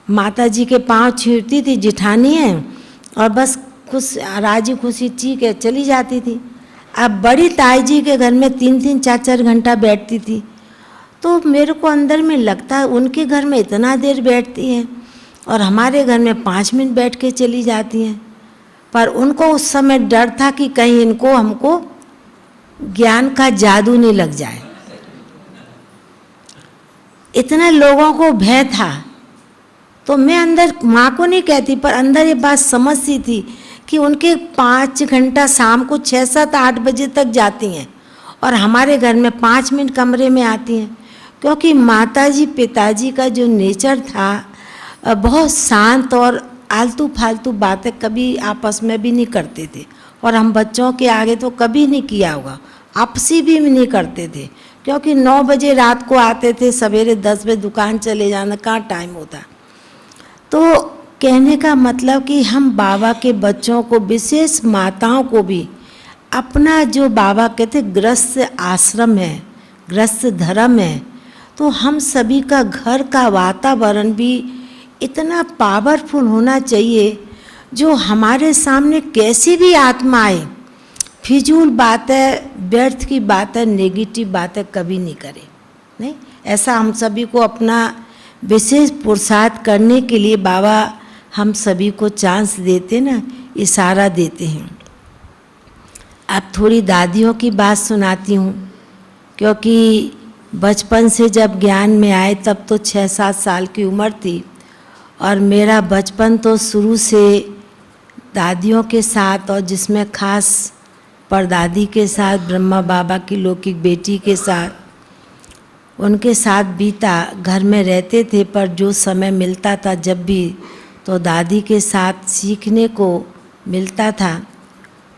माता जी के पाँव छींटती थी, जिठानी है, और बस खुश राजी खुशी ठीक है चली जाती थी। अब बड़ी ताई जी के घर में 3-3 4-4 घंटा बैठती थी। तो मेरे को अंदर में लगता है उनके घर में इतना देर बैठती हैं और हमारे घर में 5 मिनट बैठ के चली जाती हैं। पर उनको उस समय डर था कि कहीं इनको हमको ज्ञान का जादू नहीं लग जाए, इतने लोगों को भय था। तो मैं अंदर माँ को नहीं कहती, पर अंदर ये बात समझती थी कि उनके 5 घंटा शाम को 6-7-8 बजे तक जाती हैं और हमारे घर में 5 मिनट कमरे में आती हैं। क्योंकि माताजी पिताजी का जो नेचर था बहुत शांत और आलतू फालतू बातें कभी आपस में भी नहीं करते थे, और हम बच्चों के आगे तो कभी नहीं किया होगा, आपसी भी नहीं करते थे। क्योंकि 9 बजे रात को आते थे, सवेरे 10 बजे दुकान चले जाना, कहाँ टाइम होता। तो कहने का मतलब कि हम बाबा के बच्चों को, विशेष माताओं को भी अपना जो बाबा कहते गृहस्थ आश्रम है, गृहस्थ धर्म है, तो हम सभी का घर का वातावरण भी इतना पावरफुल होना चाहिए जो हमारे सामने कैसी भी आत्मा आए, फिजूल बातें, व्यर्थ की बातें, नेगेटिव बातें कभी नहीं करे। नहीं, ऐसा हम सभी को अपना विशेष पुरुषार्थ करने के लिए बाबा हम सभी को चांस देते ना, इशारा देते हैं। अब थोड़ी दादियों की बात सुनाती हूँ, क्योंकि बचपन से जब ज्ञान में आए तब तो 6-7 साल की उम्र थी, और मेरा बचपन तो शुरू से दादियों के साथ, और जिसमें खास परदादी के साथ, ब्रह्मा बाबा की लौकिक बेटी के साथ, उनके साथ बीता। घर में रहते थे, पर जो समय मिलता था जब भी, तो दादी के साथ सीखने को मिलता था।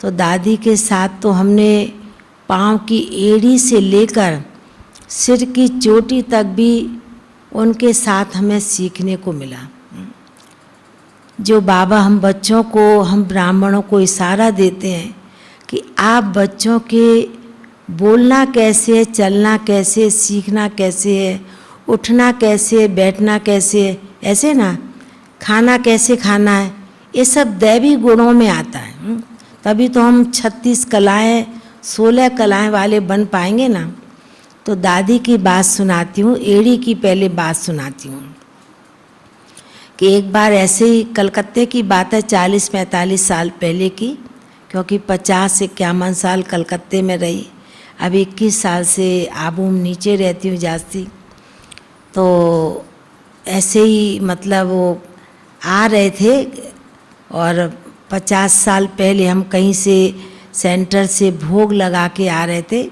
तो दादी के साथ तो हमने पाँव की एड़ी से लेकर सिर की चोटी तक भी उनके साथ हमें सीखने को मिला। जो बाबा हम बच्चों को, हम ब्राह्मणों को इशारा देते हैं कि आप बच्चों के बोलना कैसे है, चलना कैसे, सीखना कैसे है, उठना कैसे, बैठना कैसे है, ऐसे ना, खाना कैसे खाना है, ये सब दैवी गुणों में आता है। तभी तो हम 36 कलाएँ, 16 कलाएँ वाले बन पाएंगे ना। तो दादी की बात सुनाती हूँ, एड़ी की पहले बात सुनाती हूँ कि एक बार ऐसे ही, कलकत्ते की बात है, 40-45 साल पहले की, क्योंकि 50-51 साल कलकत्ते में रही। अब 21 साल से आबू में नीचे रहती हूँ जास्ती। तो ऐसे ही मतलब वो आ रहे थे, और 50 साल पहले हम कहीं से सेंटर से भोग लगा के आ रहे थे।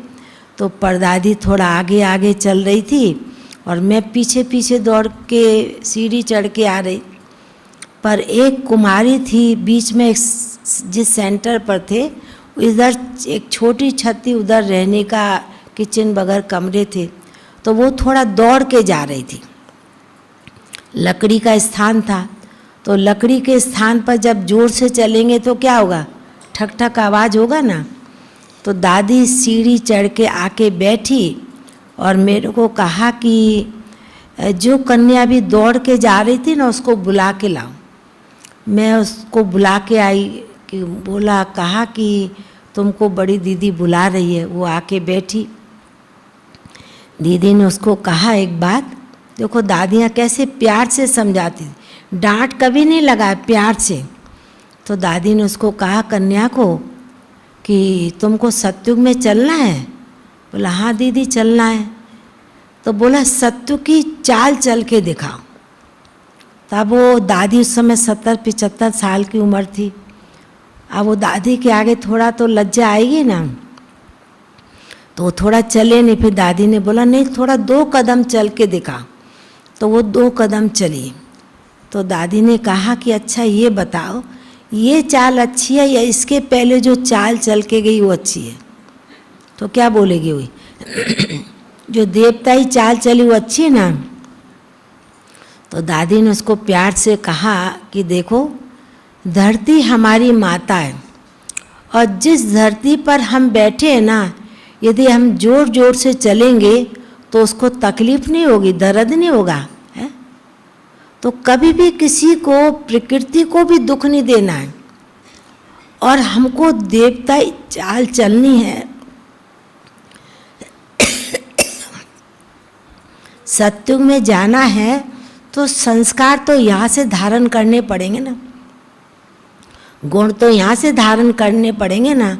तो परदादी थोड़ा आगे आगे चल रही थी और मैं पीछे पीछे दौड़ के सीढ़ी चढ़ के आ रही। पर एक कुमारी थी बीच में, जिस सेंटर पर थे इधर एक छोटी छत थी, उधर रहने का किचन बगैर कमरे थे। तो वो थोड़ा दौड़ के जा रही थी। लकड़ी का स्थान था, तो लकड़ी के स्थान पर जब जोर से चलेंगे तो क्या होगा, ठक ठक आवाज़ होगा ना। तो दादी सीढ़ी चढ़ के आके बैठी और मेरे को कहा कि जो कन्या भी दौड़ के जा रही थी ना, उसको बुला के लाओ। मैं उसको बुला के आई, कि बोला, कहा कि तुमको बड़ी दीदी बुला रही है। वो आके बैठी। दीदी ने उसको कहा एक बात, देखो दादियाँ कैसे प्यार से समझाती थी, डांट कभी नहीं लगा, प्यार से। तो दादी ने उसको कहा कन्या को कि तुमको सत्युग में चलना है। बोला हाँ दीदी चलना है। तो बोला सत्युग की चाल चल के दिखाओ। तब वो दादी उस समय 70-75 साल की उम्र थी। अब वो दादी के आगे थोड़ा तो लज्जा आएगी ना, तो वो थोड़ा चले नहीं। फिर दादी ने बोला नहीं, थोड़ा 2 कदम चल के दिखा। तो वो 2 कदम चली। तो दादी ने कहा कि अच्छा ये बताओ, ये चाल अच्छी है या इसके पहले जो चाल चल के गई वो अच्छी है? तो क्या बोलेगी वही जो देवताई चाल चली वो अच्छी है ना। तो दादी ने उसको प्यार से कहा कि देखो धरती हमारी माता है, और जिस धरती पर हम बैठे हैं ना, यदि हम जोर जोर से चलेंगे तो उसको तकलीफ नहीं होगी, दर्द नहीं होगा है? तो कभी भी किसी को, प्रकृति को भी दुख नहीं देना है। और हमको देवताई चाल चलनी है। सत्युग में जाना है तो संस्कार तो यहाँ से धारण करने पड़ेंगे ना, गुण तो यहाँ से धारण करने पड़ेंगे ना।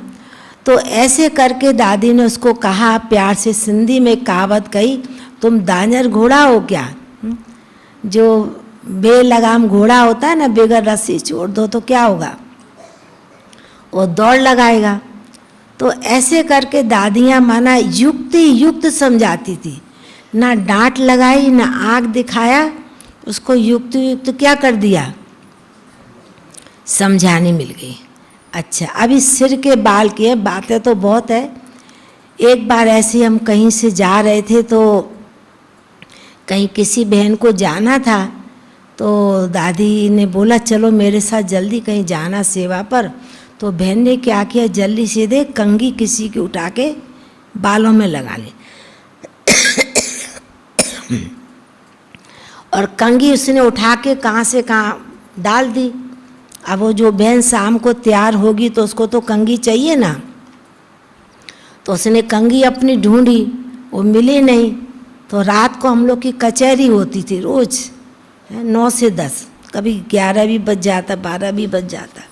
तो ऐसे करके दादी ने उसको कहा प्यार से, सिंधी में कहावत कही, तुम दांजर घोड़ा हो क्या? जो बेलगाम घोड़ा होता है ना, बगैर रस्सी छोड़ दो तो क्या होगा, वो दौड़ लगाएगा। तो ऐसे करके दादियाँ माना युक्ति युक्त समझाती थी, ना डांट लगाई ना आँख दिखाया, उसको युक्त युक्त क्या कर दिया, समझाने मिल गई। अच्छा, अभी सिर के बाल की है, बातें तो बहुत है। एक बार ऐसे हम कहीं से जा रहे थे, तो कहीं किसी बहन को जाना था, तो दादी ने बोला चलो मेरे साथ जल्दी कहीं जाना सेवा पर। तो बहन ने क्या किया, जल्दी सीधे कंघी किसी की उठा के बालों में लगा ली और कंघी उसने उठा के कहाँ से कहाँ डाल दी। अब वो जो बहन शाम को तैयार होगी तो उसको तो कंघी चाहिए ना, तो उसने कंघी अपनी ढूंढी, वो मिली नहीं। तो रात को हम लोग की कचहरी होती थी रोज 9 से 10, कभी 11 भी बज जाता, 12 भी बज जाता।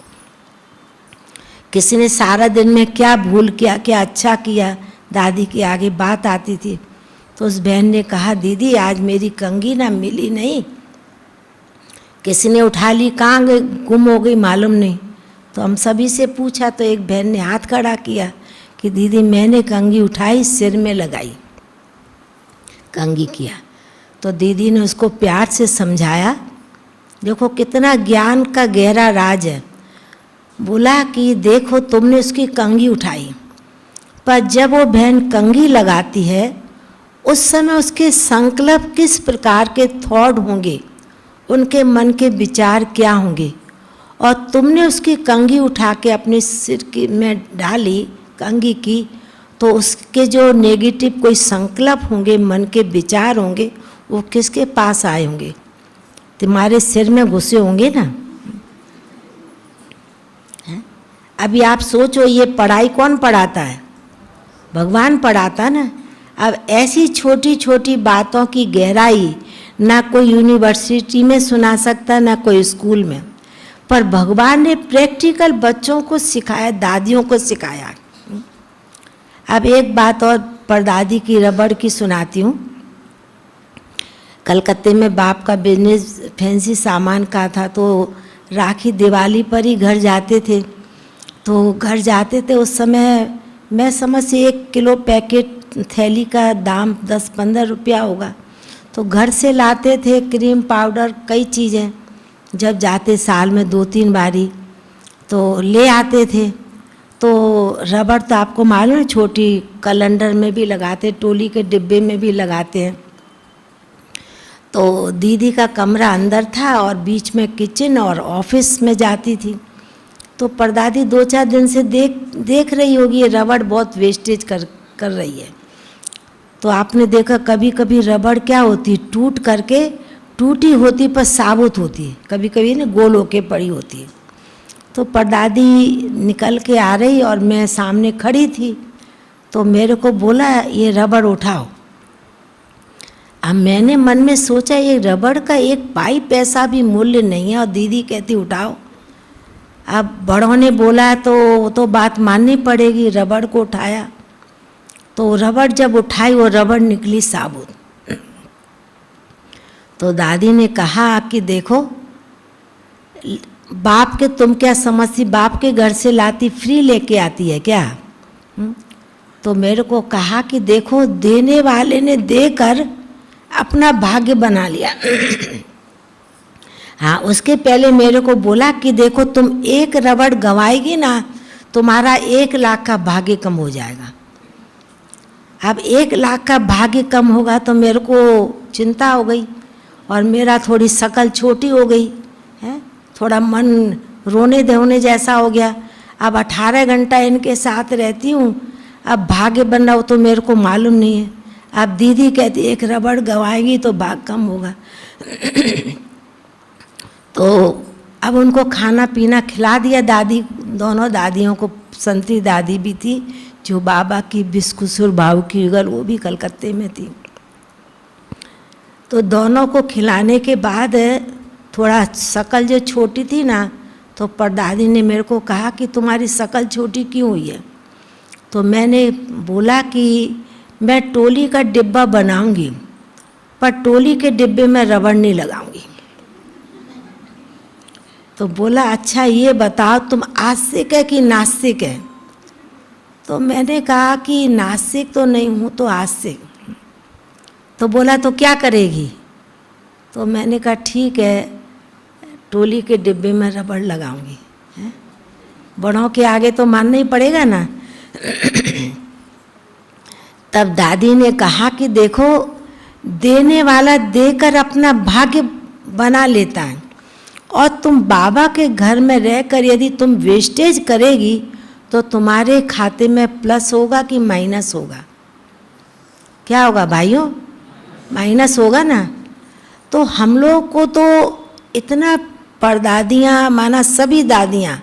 किसी ने सारा दिन में क्या भूल किया, क्या अच्छा किया, दादी के आगे बात आती थी। तो उस बहन ने कहा दीदी आज मेरी कंघी ना मिली नहीं, किसी ने उठा ली, कहाँ गई, गुम हो गई मालूम नहीं। तो हम सभी से पूछा तो एक बहन ने हाथ खड़ा किया कि दीदी मैंने कंघी उठाई, सिर में लगाई, कंघी किया। तो दीदी ने उसको प्यार से समझाया, देखो कितना ज्ञान का गहरा राज है। बोला कि देखो तुमने उसकी कंघी उठाई, पर जब वो बहन कंघी लगाती है उस समय उसके संकल्प किस प्रकार के थॉट होंगे, उनके मन के विचार क्या होंगे, और तुमने उसकी कंघी उठा के अपने सिर की में डाली कंघी की, तो उसके जो नेगेटिव कोई संकल्प होंगे, मन के विचार होंगे, वो किसके पास आए होंगे, तुम्हारे सिर में घुसे होंगे ना। अभी आप सोचो ये पढ़ाई कौन पढ़ाता है, भगवान पढ़ाता ना। अब ऐसी छोटी छोटी बातों की गहराई ना कोई यूनिवर्सिटी में सुना सकता, ना कोई स्कूल में, पर भगवान ने प्रैक्टिकल बच्चों को सिखाया, दादियों को सिखाया। अब एक बात और परदादी की रबड़ की सुनाती हूँ। कलकत्ते में बाप का बिजनेस फैंसी सामान का था, तो राखी दिवाली पर ही घर जाते थे। तो घर जाते थे उस समय मैं समझ से 1 किलो पैकेट थैली का दाम 10-15 रुपया होगा। तो घर से लाते थे क्रीम पाउडर कई चीज़ें, जब जाते साल में 2-3 बारी तो ले आते थे। तो रबड़ तो आपको मालूम है छोटी कैलेंडर में भी लगाते, टोली के डिब्बे में भी लगाते हैं। तो दीदी का कमरा अंदर था और बीच में किचन और ऑफिस में जाती थी। तो परदादी 2-4 दिन से देख रही होगी ये रबड़ बहुत वेस्टेज कर रही है। तो आपने देखा कभी कभी रबड़ क्या होती, टूट करके टूटी होती पर साबुत होती है, कभी कभी ना गोल होके पड़ी होती है। तो परदादी निकल के आ रही और मैं सामने खड़ी थी, तो मेरे को बोला ये रबड़ उठाओ। अब मैंने मन में सोचा ये रबड़ का 1 पाई पैसा भी मूल्य नहीं है और दीदी कहती उठाओ। अब बड़ों ने बोला तो बात माननी पड़ेगी। रबड़ को उठाया तो रबड़ जब उठाई वो रबड़ निकली साबुत। तो दादी ने कहा कि देखो बाप के तुम क्या समझती, बाप के घर से लाती फ्री लेके आती है क्या? तो मेरे को कहा कि देखो देने वाले ने देकर अपना भाग्य बना लिया। हाँ, उसके पहले मेरे को बोला कि देखो तुम 1 रबड़ गंवाएगी ना, तुम्हारा 1 लाख का भाग्य कम हो जाएगा। अब 1 लाख का भाग्य कम होगा तो मेरे को चिंता हो गई और मेरा थोड़ी शकल छोटी हो गई है, थोड़ा मन रोने धोने जैसा हो गया। अब 18 घंटा इनके साथ रहती हूँ, अब भाग्य बन रहा हो तो मेरे को मालूम नहीं है। अब दीदी कहती 1 रबड़ गंवाएगी तो भाग कम होगा। तो अब उनको खाना पीना खिला दिया। दादी, दोनों दादियों को, संती दादी भी थी जो बाबा की बिस्कुसुर भाव की युगल, वो भी कलकत्ते में थी। तो दोनों को खिलाने के बाद थोड़ा शकल जो छोटी थी ना, तो परदादी ने मेरे को कहा कि तुम्हारी शकल छोटी क्यों हुई है? तो मैंने बोला कि मैं टोली का डिब्बा बनाऊंगी पर टोली के डिब्बे में रबड़ नहीं लगाऊंगी। तो बोला अच्छा ये बताओ तुम आस्तिक है कि नास्तिक है? तो मैंने कहा कि नास्तिक तो नहीं हूँ तो आस्तिक। तो बोला तो क्या करेगी? तो मैंने कहा ठीक है टोली के डिब्बे में रबड़ लगाऊंगी। बड़ों के आगे तो मानना ही पड़ेगा ना। तब दादी ने कहा कि देखो देने वाला देकर अपना भाग्य बना लेता है। और तुम बाबा के घर में रहकर यदि तुम वेस्टेज करेगी तो तुम्हारे खाते में प्लस होगा कि माइनस होगा? क्या होगा भाइयों? माइनस होगा ना। तो हम लोग को तो इतना परदादियाँ माना सभी दादियाँ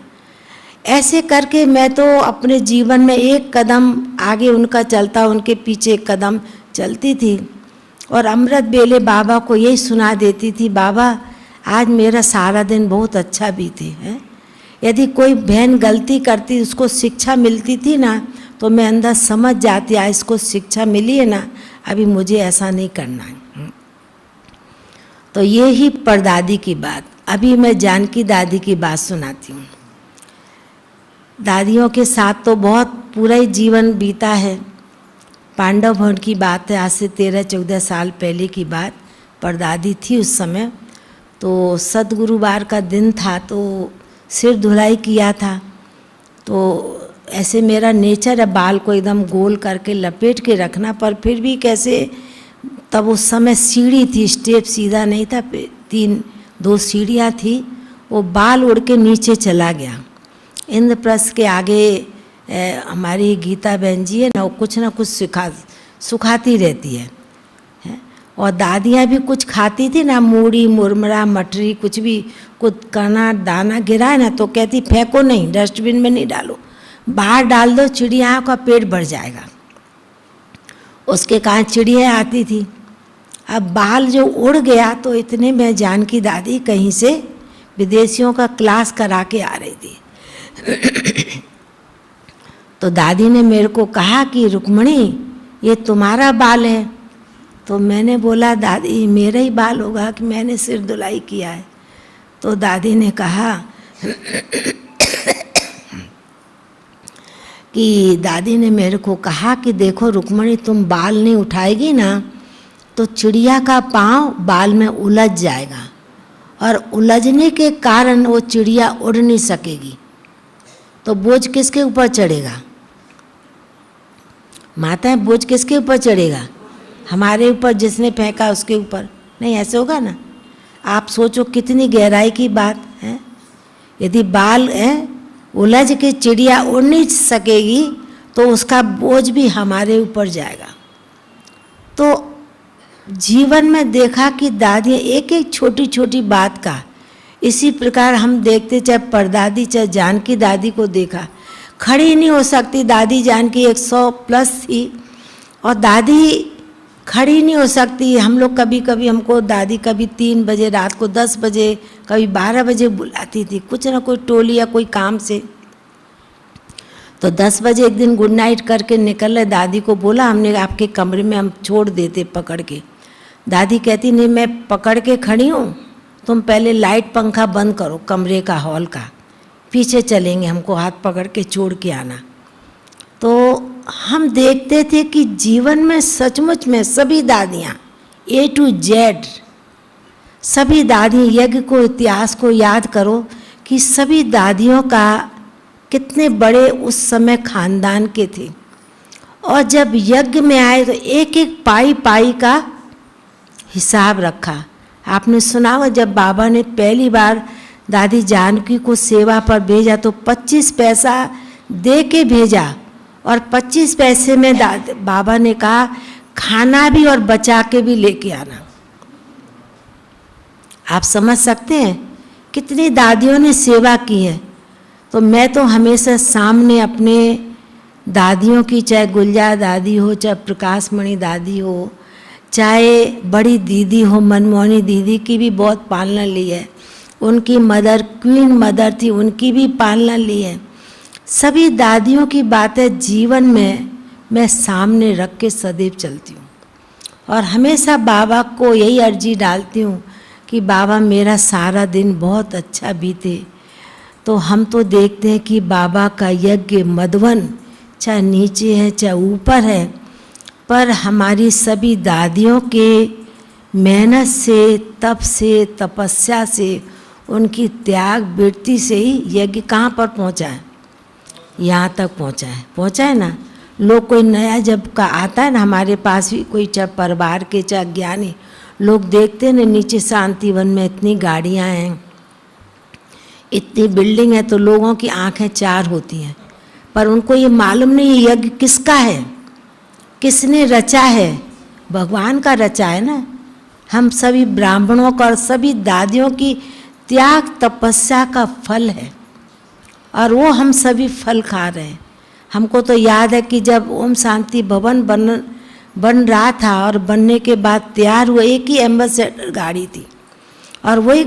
ऐसे करके, मैं तो अपने जीवन में एक कदम आगे उनका चलता, उनके पीछे एक कदम चलती थी। और अमृत बेले बाबा को यही सुना देती थी, बाबा आज मेरा सारा दिन बहुत अच्छा बीते है। यदि कोई बहन गलती करती, उसको शिक्षा मिलती थी ना, तो मैं अंदर समझ जाती, आज इसको शिक्षा मिली है ना, अभी मुझे ऐसा नहीं करना है। तो ये ही परदादी की बात। अभी मैं जानकी दादी की बात सुनाती हूँ। दादियों के साथ तो बहुत पूरा ही जीवन बीता है। पांडव भवन की बात है, आज से 13-14 साल पहले की बात। परदादी थी उस समय, तो सदगुरुवार का दिन था, तो सिर धुलाई किया था। तो ऐसे मेरा नेचर है बाल को एकदम गोल करके लपेट के रखना, पर फिर भी कैसे, तब उस समय सीढ़ी थी, स्टेप सीधा नहीं था, 2 सीढ़ियाँ थी, वो बाल उड़ के नीचे चला गया। इंद्रप्रस्थ के आगे हमारी गीता बहन जी है ना, वो कुछ ना कुछ सुखाती रहती है। और दादियाँ भी कुछ खाती थी ना, मूढ़ी मुरमरा मटरी कुछ भी, कुछ करना दाना गिरा है ना, तो कहती फेंको नहीं, डस्टबिन में नहीं डालो, बाहर डाल दो, चिड़िया का पेट भर जाएगा। उसके कारण चिड़िया आती थी। अब बाल जो उड़ गया, तो इतने में जानकी दादी कहीं से विदेशियों का क्लास करा के आ रही थी। तो दादी ने मेरे को कहा कि रुक्मणी ये तुम्हारा बाल है। तो मैंने बोला दादी मेरा ही बाल होगा कि मैंने सिर धुलाई किया है। तो दादी ने कहा कि दादी ने मेरे को कहा कि देखो रुक्मणी, तुम बाल नहीं उठाएगी ना, तो चिड़िया का पाँव बाल में उलझ जाएगा, और उलझने के कारण वो चिड़िया उड़ नहीं सकेगी। तो बोझ किसके ऊपर चढ़ेगा? माताएं, बोझ किसके ऊपर चढ़ेगा? हमारे ऊपर, जिसने फेंका उसके ऊपर। नहीं, ऐसे होगा ना? आप सोचो कितनी गहराई की बात है। यदि बाल है उलझ के चिड़िया उड़ नहीं सकेगी, तो उसका बोझ भी हमारे ऊपर जाएगा। तो जीवन में देखा कि दादी एक एक छोटी छोटी बात का, इसी प्रकार हम देखते, चाहे परदादी चाहे जानकी दादी को देखा, खड़ी नहीं हो सकती। दादी जानकी 100+ थी और दादी खड़ी नहीं हो सकती। हम लोग कभी कभी, हमको दादी कभी 3 बजे रात को, 10 बजे, कभी 12 बजे बुलाती थी, कुछ ना कोई टोली या कोई काम से। तो 10 बजे एक दिन गुड नाइट करके निकल, दादी को बोला हमने आपके कमरे में हम छोड़ देते पकड़ के। दादी कहती नहीं, मैं पकड़ के खड़ी हूँ, तुम पहले लाइट पंखा बंद करो कमरे का, हॉल का, पीछे चलेंगे, हमको हाथ पकड़ के छोड़ के आना। तो हम देखते थे कि जीवन में सचमुच में सभी दादियाँ A to Z, सभी दादी, यज्ञ को, इतिहास को याद करो कि सभी दादियों का कितने बड़े उस समय खानदान के थे। और जब यज्ञ में आए तो एक एक पाई पाई का हिसाब रखा। आपने सुना हो जब बाबा ने पहली बार दादी जानकी को सेवा पर भेजा तो 25 पैसा दे के भेजा, और 25 पैसे में बाबा ने कहा खाना भी और बचा के भी लेके आना। आप समझ सकते हैं कितनी दादियों ने सेवा की है। तो मैं तो हमेशा सामने अपने दादियों की, चाहे गुलजार दादी हो, चाहे प्रकाश मणि दादी हो, चाहे बड़ी दीदी हो, मनमोहनी दीदी की भी बहुत पालना ली है। उनकी मदर, क्वीन मदर थी, उनकी भी पालना ली है। सभी दादियों की बातें जीवन में मैं सामने रख के सदैव चलती हूँ, और हमेशा बाबा को यही अर्जी डालती हूँ कि बाबा मेरा सारा दिन बहुत अच्छा बीते। तो हम तो देखते हैं कि बाबा का यज्ञ मधुवन चाहे नीचे है चाहे ऊपर है, पर हमारी सभी दादियों के मेहनत से, तप से, तपस्या से, उनकी त्याग वृत्ति से ही यज्ञ कहाँ पर पहुँचा है, यहाँ तक पहुँचा है ना। लोग कोई नया जब का आता है ना हमारे पास भी, कोई चाहे परिवार के चाहे ज्ञानी, लोग देखते हैं ना नीचे शांतिवन में इतनी गाड़ियाँ हैं, इतनी बिल्डिंग है, तो लोगों की आंखें चार होती हैं, पर उनको ये मालूम नहीं ये यज्ञ किसका है, किसने रचा है। भगवान का रचा है ना। हम सभी ब्राह्मणों का और सभी दादियों की त्याग तपस्या का फल है, और वो हम सभी फल खा रहे हैं। हमको तो याद है कि जब ओम शांति भवन बन रहा था और बनने के बाद तैयार हुआ, एक ही एम्बेसडर गाड़ी थी, और वही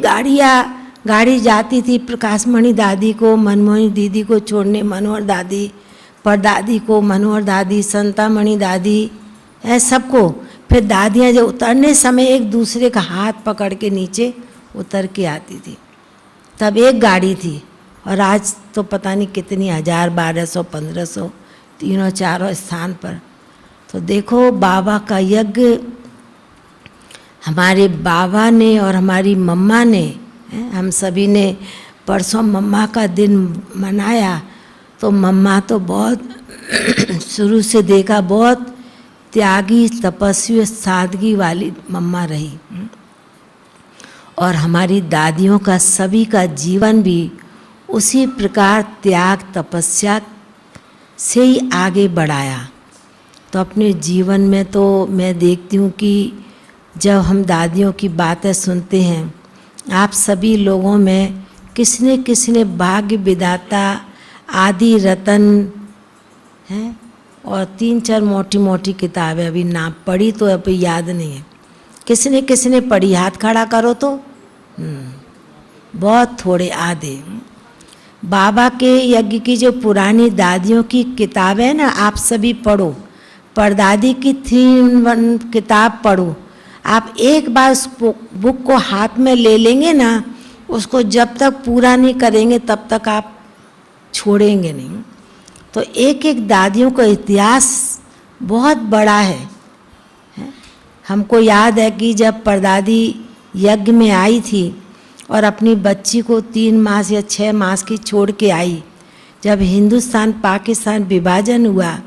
गाड़ी जाती थी प्रकाशमणि दादी को, मनमोहनी दीदी को छोड़ने, मनोहर दादी, परदादी को, मनोहर दादी, संतामणि दादी, सबको। फिर दादियाँ जब उतरने समय एक दूसरे का हाथ पकड़ के नीचे उतर के आती थी। तब एक गाड़ी थी, और आज तो पता नहीं कितनी 1000, 1200, 1500, तीनों चारों स्थान पर। तो देखो बाबा का यज्ञ हमारे बाबा ने और हमारी मम्मा ने, हम सभी ने परसों मम्मा का दिन मनाया। तो मम्मा तो बहुत शुरू से देखा बहुत त्यागी, तपस्वी, सादगी वाली मम्मा रही, और हमारी दादियों का सभी का जीवन भी उसी प्रकार त्याग तपस्या से ही आगे बढ़ाया। तो अपने जीवन में तो मैं देखती हूँ कि जब हम दादियों की बातें सुनते हैं, आप सभी लोगों में किसने भाग्य विधाता, आदि रतन हैं, और 3-4 मोटी मोटी किताबें अभी नाम पढ़ी तो अभी याद नहीं है। किसने पढ़ी, हाथ खड़ा करो तो। बहुत थोड़े आधे। बाबा के यज्ञ की जो पुरानी दादियों की किताब है ना, आप सभी पढ़ो। परदादी की 3-in-1 किताब पढ़ो। आप एक बार उस बुक को हाथ में ले लेंगे ना, उसको जब तक पूरा नहीं करेंगे तब तक आप छोड़ेंगे नहीं। तो एक एक दादियों का इतिहास बहुत बड़ा है। हमको याद है कि जब परदादी यज्ञ में आई थी और अपनी बच्ची को 3 मास या 6 मास की छोड़ के आई, जब हिंदुस्तान पाकिस्तान विभाजन हुआ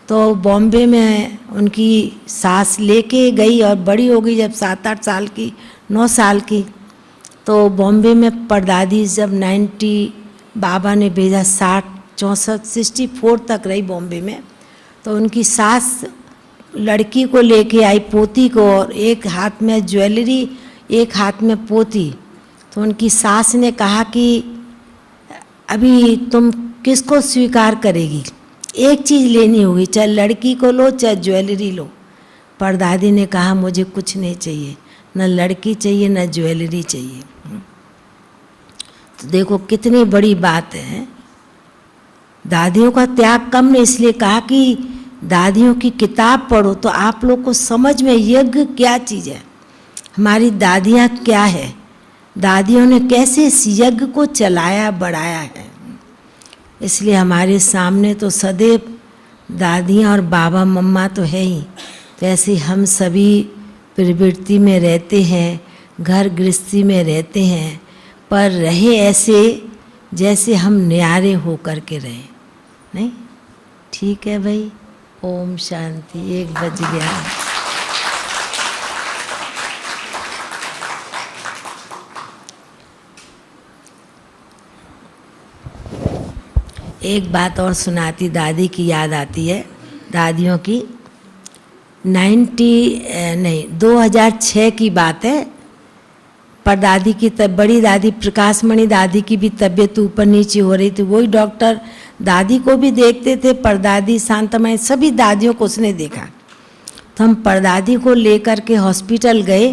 तो बॉम्बे में उनकी सास लेके गई, और बड़ी हो गई जब 7-8 साल की, 9 साल की। तो बॉम्बे में परदादी जब 90 बाबा ने भेजा, 64 तक रही बॉम्बे में। तो उनकी सास लड़की को लेके आई, पोती को, और एक हाथ में ज्वेलरी, एक हाथ में पोती। तो उनकी सास ने कहा कि अभी तुम किसको स्वीकार करेगी, एक चीज़ लेनी होगी, चाहे लड़की को लो चाहे ज्वेलरी लो। परदादी ने कहा मुझे कुछ नहीं चाहिए, न लड़की चाहिए न ज्वेलरी चाहिए। तो देखो कितनी बड़ी बात है। दादियों का त्याग कम ने, इसलिए कहा कि दादियों की किताब पढ़ो तो आप लोग को समझ में यज्ञ क्या चीज़ है, हमारी दादियाँ क्या है, दादियों ने कैसे इस यज्ञ को चलाया बढ़ाया है। इसलिए हमारे सामने तो सदैव दादियाँ और बाबा मम्मा तो है ही। तो ऐसे हम सभी प्रवृत्ति में रहते हैं, घर गृहस्थी में रहते हैं, पर रहे ऐसे जैसे हम न्यारे हो कर के रहे। नहीं ठीक है भाई। ओम शांति। 1 बज गया। एक बात और सुनाती, दादी की याद आती है, दादियों की। 2006 की बात है। परदादी की बड़ी दादी प्रकाशमणि दादी की भी तबीयत ऊपर नीचे हो रही थी। वही डॉक्टर दादी को भी देखते थे, परदादी, शांतमणि, सभी दादियों को उसने देखा। तो हम परदादी को लेकर के हॉस्पिटल गए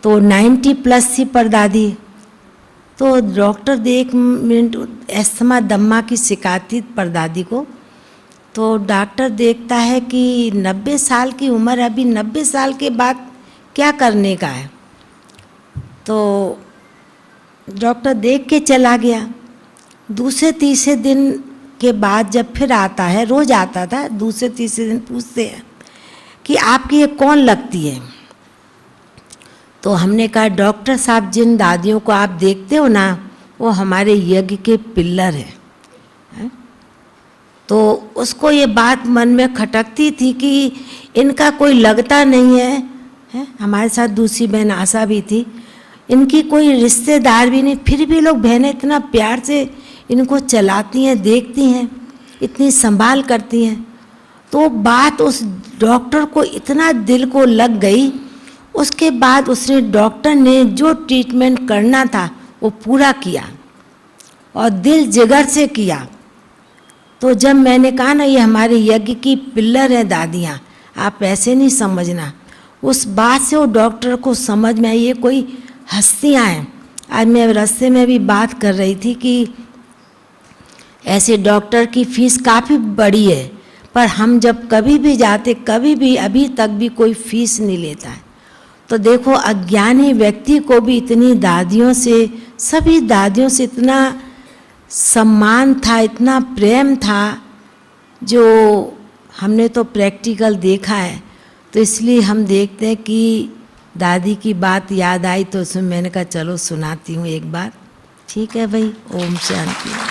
तो 90+ थी परदादी। तो डॉक्टर दे 1 मिनट, अस्थमा दम्मा की शिकायत थी परदादी को। तो डॉक्टर देखता है कि 90 साल की उम्र, अभी 90 साल के बाद क्या करने का है। तो डॉक्टर देख के चला गया। दूसरे तीसरे दिन के बाद जब फिर आता है, रोज़ आता था, दूसरे तीसरे दिन पूछते हैं कि आपकी ये कौन लगती है। तो हमने कहा डॉक्टर साहब जिन दादियों को आप देखते हो ना, वो हमारे यज्ञ के पिल्लर हैं। तो उसको ये बात मन में खटकती थी कि इनका कोई लगता नहीं है, है। हमारे साथ दूसरी बहन आशा भी थी, इनकी कोई रिश्तेदार भी नहीं, फिर भी लोग बहनें इतना प्यार से इनको चलाती हैं, देखती हैं, इतनी संभाल करती हैं। तो बात उस डॉक्टर को इतना दिल को लग गई। उसके बाद उसने डॉक्टर ने जो ट्रीटमेंट करना था वो पूरा किया और दिल जिगर से किया। तो जब मैंने कहा ना ये हमारे यज्ञ की पिल्लर है दादियाँ, आप ऐसे नहीं समझना, उस बात से वो डॉक्टर को समझ में आई ये कोई हस्तियाँ हैं। आज मैं रास्ते में भी बात कर रही थी कि ऐसे डॉक्टर की फीस काफ़ी बड़ी है, पर हम जब कभी भी जाते, कभी भी अभी तक भी कोई फीस नहीं लेता है। तो देखो अज्ञानी व्यक्ति को भी इतनी दादियों से, सभी दादियों से इतना सम्मान था, इतना प्रेम था, जो हमने तो प्रैक्टिकल देखा है। तो इसलिए हम देखते हैं कि दादी की बात याद आई तो उसमें मैंने कहा चलो सुनाती हूँ एक बात। ठीक है भाई, ओम शांति।